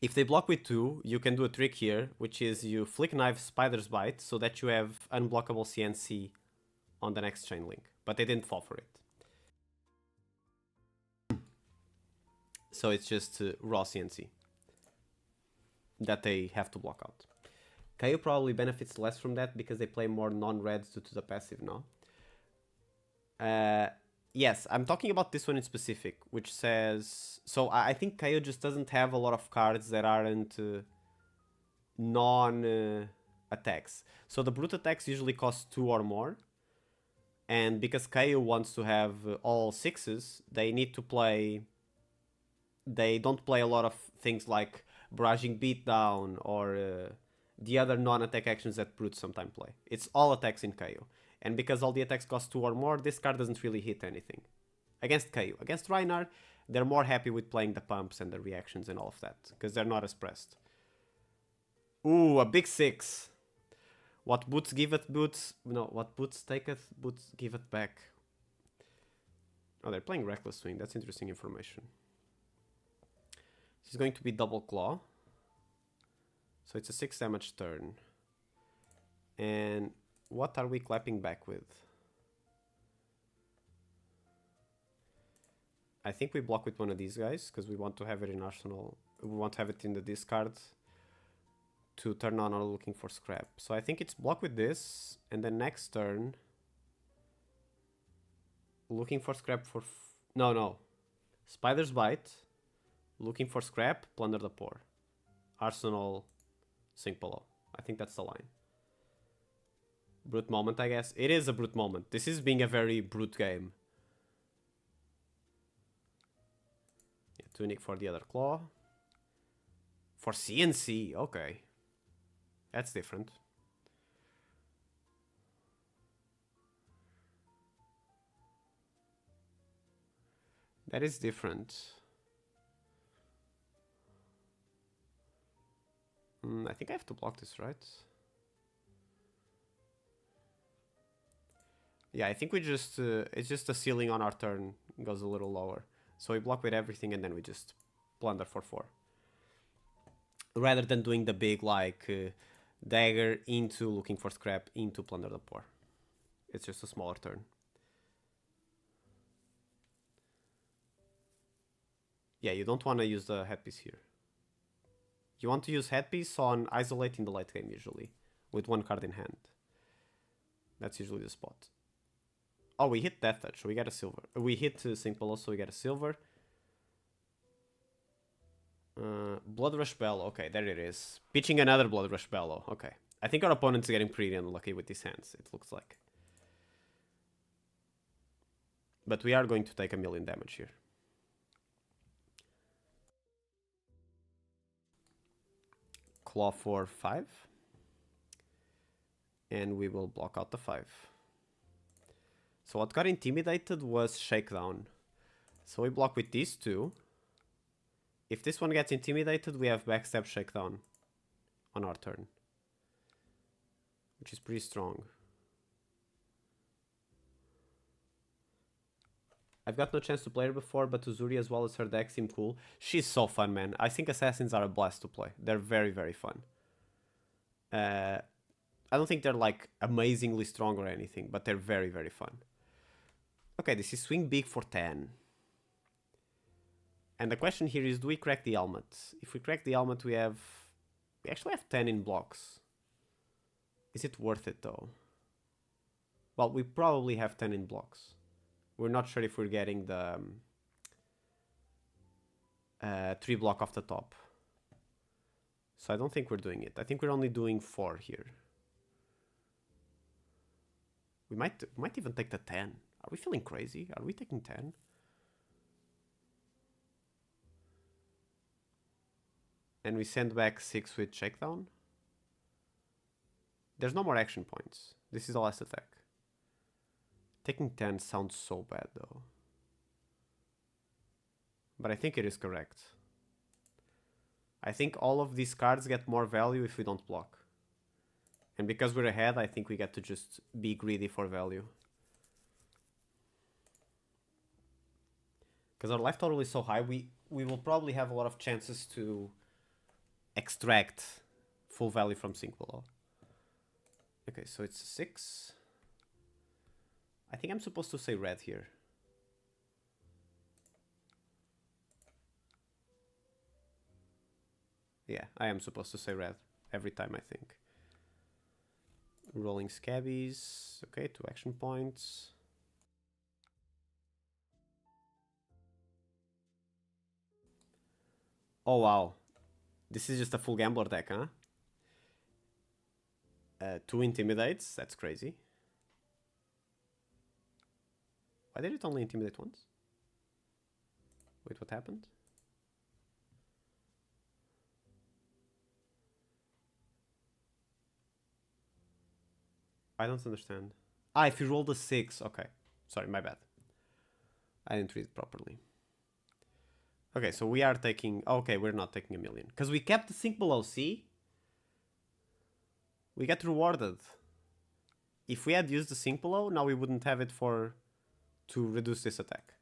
S1: If they block with 2, you can do a trick here, which is you flick knife Spider's Bite so that you have unblockable CNC on the next chain link. But they didn't fall for it. So it's just raw CNC that they have to block out. Kaio probably benefits less from that because they play more non-reds due to the passive now. Yes, I'm talking about this one in specific, which says... So I think Kaio just doesn't have a lot of cards that aren't non-attacks. So the brute attacks usually cost 2 or more. And because Kaio wants to have all 6s, they need to play... They don't play a lot of things like Barraging Beatdown or the other non-attack actions that brutes sometimes play. It's all attacks in Kaio. And because all the attacks cost 2 or more, this card doesn't really hit anything. Against Kaio. Against Reinhardt, they're more happy with playing the pumps and the reactions and all of that. Because they're not as pressed. Ooh, a big 6. What boots giveth boots... No, what boots taketh, boots giveth back. Oh, they're playing Reckless Swing. That's interesting information. This is going to be Double Claw. So it's a 6 damage turn. And... what are we clapping back with? I think we block with one of these guys because we want to have it in Arsenal. We want to have it in the discard to turn on our looking for scrap. So I think it's block with this, and then next turn looking for scrap for... No. Spider's Bite, looking for scrap, Plunder the Poor. Arsenal, sink below. I think that's the line. Brute moment, I guess. It is a brute moment. This is being a very brute game. Yeah, Tunic for the other claw. For CNC, okay. That's different. That is different. I think I have to block this, right? Yeah, I think we just... it's just a ceiling on our turn goes a little lower. So we block with everything and then we just plunder for 4. Rather than doing the big, like, dagger into looking for scrap into plunder the poor. It's just a smaller turn. Yeah, you don't want to use the headpiece here. You want to use headpiece on isolate in the late game usually, with 1 card in hand. That's usually the spot. Oh, we hit Death Touch, so we get a silver. We hit Sink Below, so we get a silver. Blood Rush Bellow. Okay, there it is. Pitching another Blood Rush Bellow. Okay. I think our opponent's getting pretty unlucky with these hands, it looks like. But we are going to take 1,000,000 damage here. Claw for 5. And we will block out the 5. So what got intimidated was Shakedown. So we block with these 2. If this one gets intimidated, we have Backstab Shakedown on our turn. Which is pretty strong. I've got no chance to play her before, but Uzuri as well as her deck seem cool. She's so fun, man. I think Assassins are a blast to play. They're very, very fun. I don't think they're like amazingly strong or anything, but they're very, very fun. Okay, this is swing big for 10. And the question here is, do we crack the helmet? If we crack the helmet, we actually have 10 in blocks. Is it worth it though? Well, we probably have 10 in blocks. We're not sure if we're getting the 3 block off the top. So I don't think we're doing it. I think we're only doing 4 here. We might even take the 10. Are we feeling crazy? Are we taking 10? And we send back 6 with Shakedown. There's no more action points. This is the last attack. Taking 10 sounds so bad though. But I think it is correct. I think all of these cards get more value if we don't block. And because we're ahead, I think we get to just be greedy for value. Because our life total is so high, we will probably have a lot of chances to extract full value from Sink Below. Okay, so it's 6. I think I'm supposed to say red here. Yeah, I am supposed to say red every time, I think. Rolling Scabbies. Okay, 2 action points. Oh, wow. This is just a full gambler deck, huh? 2 intimidates. That's crazy. Why did it only intimidate once? Wait, what happened? I don't understand. Ah, if you rolled a 6. Okay. Sorry, my bad. I didn't read it properly. Okay, so we are taking... Okay, we're not taking 1,000,000. Because we kept the Sink Below, see? We get rewarded. If we had used the Sink Below, now we wouldn't have it to reduce this attack.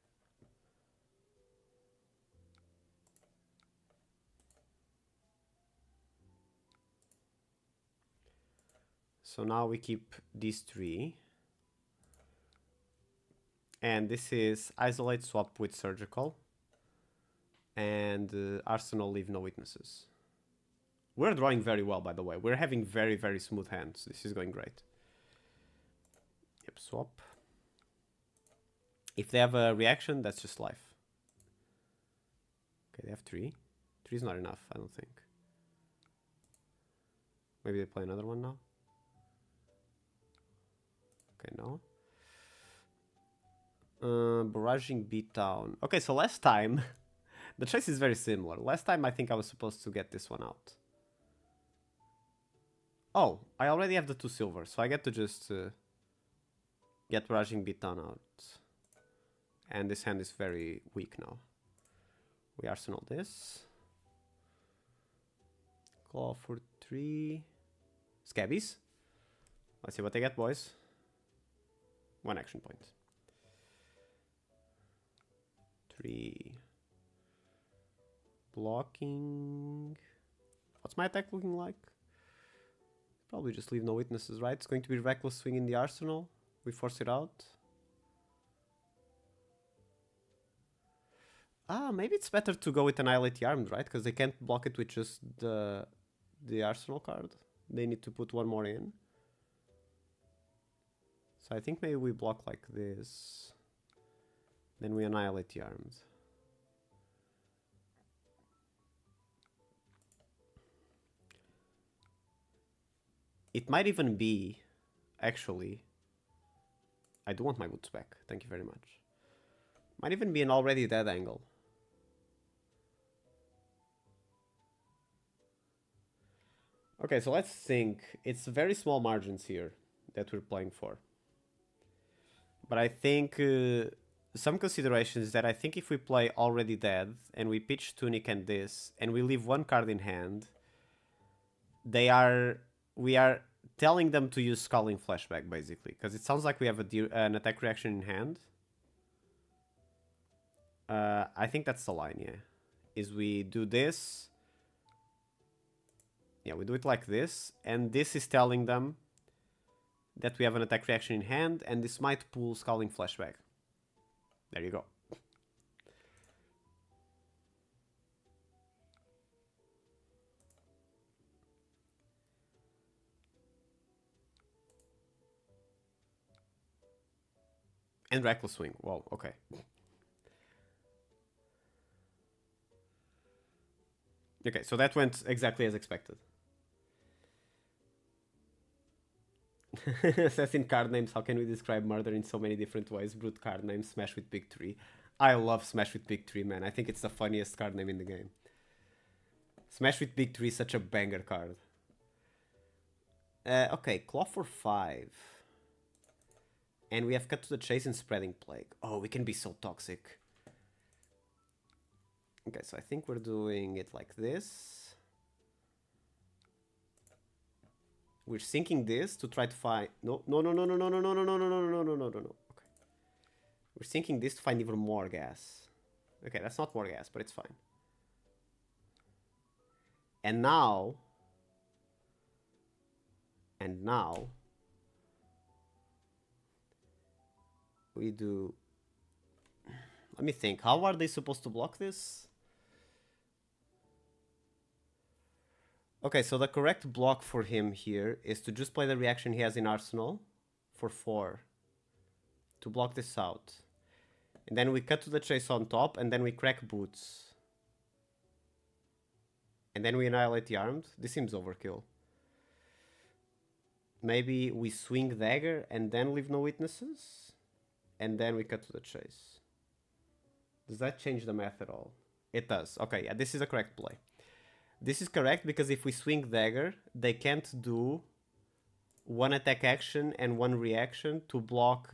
S1: So now we keep these 3. And this is Isolate Swap with Surgical. And Arsenal Leave No Witnesses. We're drawing very well, by the way. We're having very, very smooth hands. This is going great. Yep, swap. If they have a reaction, that's just life. Okay, they have 3. 3 is not enough, I don't think. Maybe they play another one now? Okay, no. Barraging Beatdown. Okay, so last time... the choice is very similar. Last time I think I was supposed to get this one out. Oh, I already have the 2 silver, so I get to just get Barraging Beatdown out. And this hand is very weak now. We arsenal this. Claw for 3. Scabbies. Let's see what they get, boys. 1 action point. 3. Blocking. What's my attack looking like? Probably just leave no witnesses, right? It's going to be reckless swing in the arsenal. We force it out. Ah, maybe it's better to go with Annihilate the Armed, right? Because they can't block it with just the arsenal card. They need to put one more in. So I think maybe we block like this. Then we Annihilate the Armed. It might even be, actually, I do want my boots back. Thank you very much. Might even be an already dead angle. Okay, so let's think. It's very small margins here that we're playing for. But I think some considerations that I think if we play already dead and we pitch Tunic and this and we leave one card in hand, we are telling them to use Scalding Flashback basically, because it sounds like we have an attack reaction in hand. I think that's the line, yeah. Is we do this. Yeah, we do it like this, and this is telling them that we have an attack reaction in hand, and this might pull Scalding Flashback. There you go. And Reckless Swing. Whoa, okay. Okay, so that went exactly as expected. Assassin card names. How can we describe murder in so many different ways? Brute card names. Smash with Big 3. I love Smash with Big 3, man. I think it's the funniest card name in the game. Smash with Big 3 is such a banger card. Okay, Claw for 5. And we have Cut to the Chase and Spreading Plague. Oh, we can be so toxic. Okay, so I think we're doing it like this. We're sinking this to try to find... No. Okay. We're sinking this to find even more gas. Okay, that's not more gas, but it's fine. And now... we do... Let me think. How are they supposed to block this? Okay, so the correct block for him here is to just play the reaction he has in Arsenal for 4 to block this out. And then we Cut to the Chase on top, and then we crack Boots. And then we Annihilate the Armed. This seems overkill. Maybe we swing Dagger and then leave no witnesses? And then we Cut to the Chase. Does that change the math at all? It does. Okay, yeah, this is a correct play. This is correct because if we swing Dagger, they can't do one attack action and one reaction to block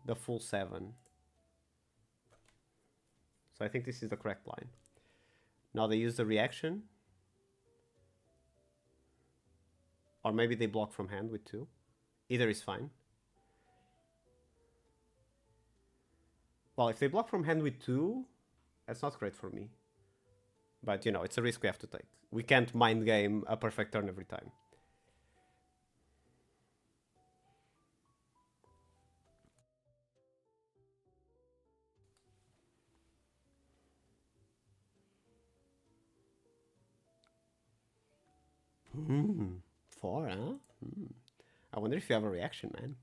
S1: the full 7. So I think this is the correct line. Now they use the reaction. Or maybe they block from hand with 2. Either is fine. Well, if they block from hand with 2, that's not great for me. But, you know, it's a risk we have to take. We can't mind game a perfect turn every time. Hmm. 4, huh? Hmm. I wonder if you have a reaction, man.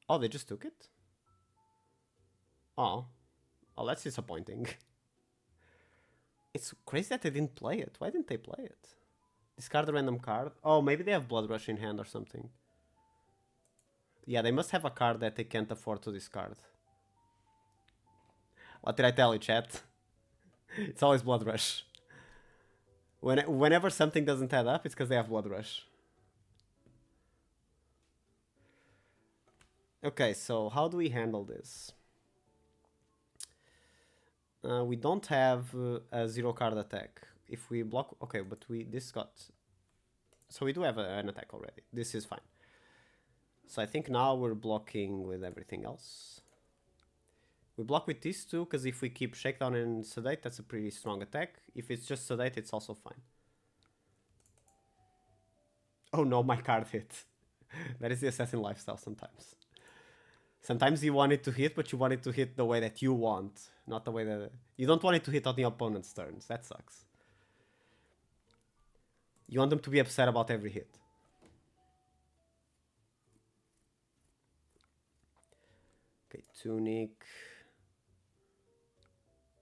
S1: Oh, they just took it? Oh. Oh, that's disappointing. It's crazy that they didn't play it. Why didn't they play it? Discard a random card. Oh, maybe they have Blood Rush in hand or something. Yeah, they must have a card that they can't afford to discard. What did I tell you, chat? It's always Blood Rush. Whenever something doesn't add up, it's because they have Blood Rush. Okay, so how do we handle this? We don't have a 0 card attack. If we block... Okay, but this got... So we do have an attack already. This is fine. So I think now we're blocking with everything else. We block with these two, because if we keep Shakedown and Sedate, that's a pretty strong attack. If it's just Sedate, it's also fine. Oh no, my card hit. That is the assassin lifestyle sometimes. Sometimes you want it to hit, but you want it to hit the way that you want, not the way that... You don't want it to hit on the opponent's turns. That sucks. You want them to be upset about every hit. Okay, Tunic.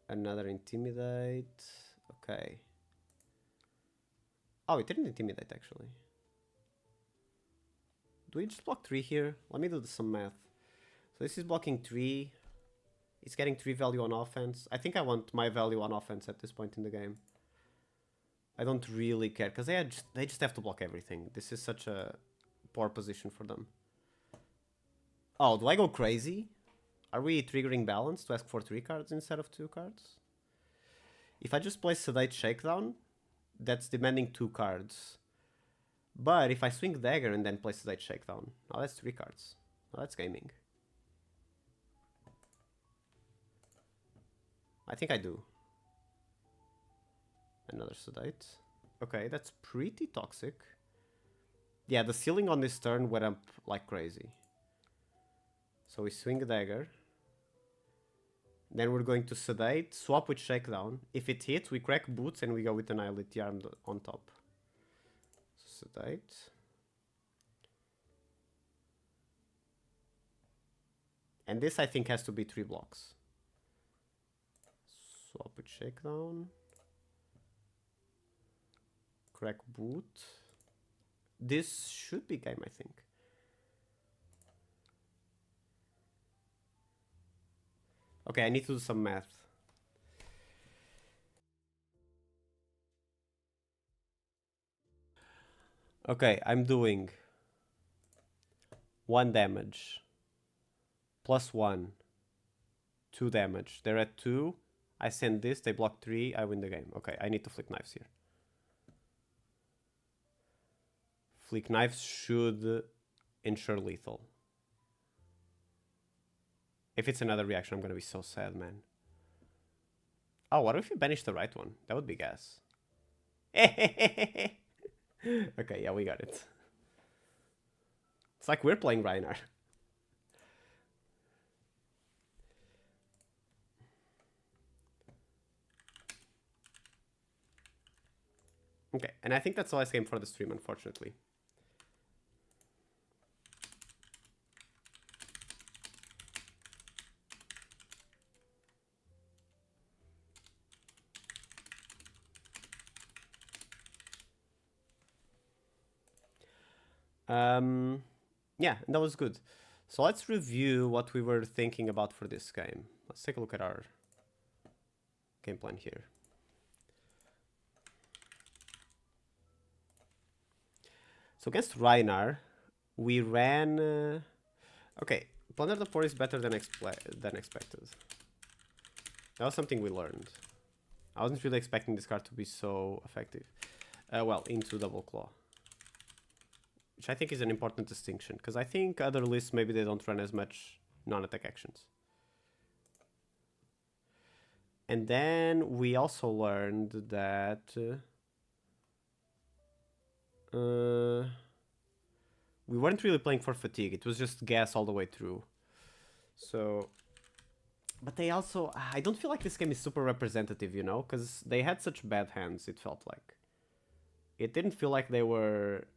S1: Another Intimidate. Okay. Oh, it didn't Intimidate, actually. Do we just block 3 here? Let me do some math. So this is blocking 3. It's getting 3 value on offense. I think I want my value on offense at this point in the game. I don't really care, because they just have to block everything. This is such a poor position for them. Oh, do I go crazy? Are we triggering balance to ask for 3 cards instead of 2 cards? If I just play Sedate Shakedown, that's demanding 2 cards. But if I swing Dagger and then play Sedate Shakedown, now that's 3 cards. Now that's gaming. I think I do. Another Sedate. Okay, that's pretty toxic. Yeah, the ceiling on this turn went up like crazy. So we swing a Dagger. Then we're going to Sedate, swap with Shakedown. If it hits, we crack Boots and we go with Annihilate the Arm on top. So Sedate. And this, I think, has to be 3 blocks. Swap with Shakedown. Crack Boot. This should be game, I think. Okay, I need to do some math. Okay, I'm doing 1 damage. +1. 2 damage. They're at 2. I send this, they block 3, I win the game. Okay, I need to flick knives here. Flick knives should ensure lethal. If it's another reaction, I'm gonna be so sad, man. Oh, what if you banish the right one? That would be gas. Okay, yeah, we got it. It's like we're playing Reinhardt. Okay, and I think that's the last game for the stream, unfortunately. Yeah, that was good. So let's review what we were thinking about for this game. Let's take a look at our game plan here. So against Reinhardt, we ran... okay, Plunder the Poor is better than expected. That was something we learned. I wasn't really expecting this card to be so effective. Well, into Double Claw. Which I think is an important distinction, because I think other lists, maybe they don't run as much non-attack actions. And then we also learned that... we weren't really playing for fatigue, it was just gas all the way through. So... But they also... I don't feel like this game is super representative, you know? Because they had such bad hands, it felt like. It didn't feel like they were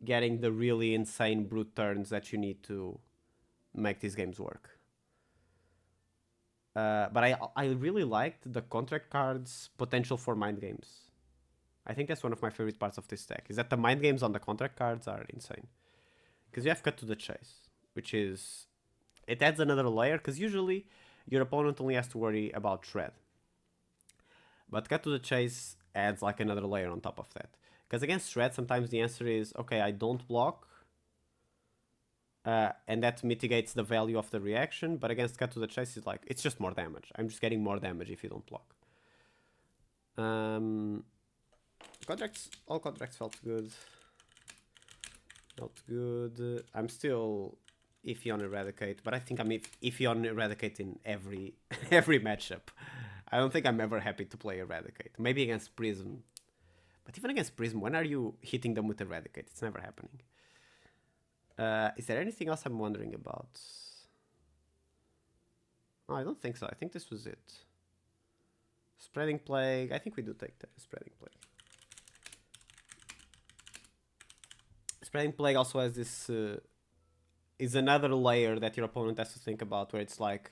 S1: getting the really insane brute turns that you need to make these games work. But I really liked the contract cards' potential for mind games. I think that's one of my favorite parts of this deck, is that the mind games on the contract cards are insane. Because you have Cut to the Chase, which is... It adds another layer, because usually your opponent only has to worry about Shred. But Cut to the Chase adds like another layer on top of that. Because against Shred, sometimes the answer is, okay, I don't block, and that mitigates the value of the reaction. But against cut to the chase, is like it's just more damage. I'm just getting more damage if you don't block. All contracts felt good. Felt good. I'm still iffy on Eradicate, but I think I'm iffy on Eradicate in every every matchup. I don't think I'm ever happy to play Eradicate. Maybe against Prism. But even against Prism, when are you hitting them with Eradicate? It's never happening. Is there anything else I'm wondering about? Oh, I don't think so. I think this was it. Spreading Plague. I think we do take the Spreading Plague. Spreading Plague also has this... is another layer that your opponent has to think about, where it's like...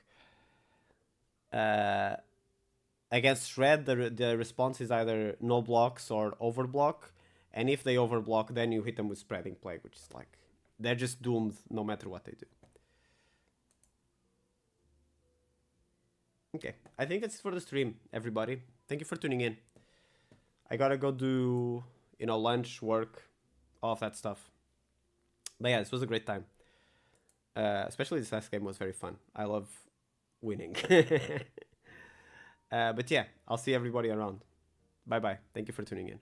S1: against Shred, the response is either no blocks or overblock. And if they overblock, then you hit them with Spreading Plague, which is like... they're just doomed no matter what they do. Okay, I think that's it for the stream, everybody. Thank you for tuning in. I gotta go do, lunch, work, all of that stuff. But yeah, this was a great time. Especially this last game was very fun. I love winning. But yeah, I'll see everybody around. Bye-bye. Thank you for tuning in.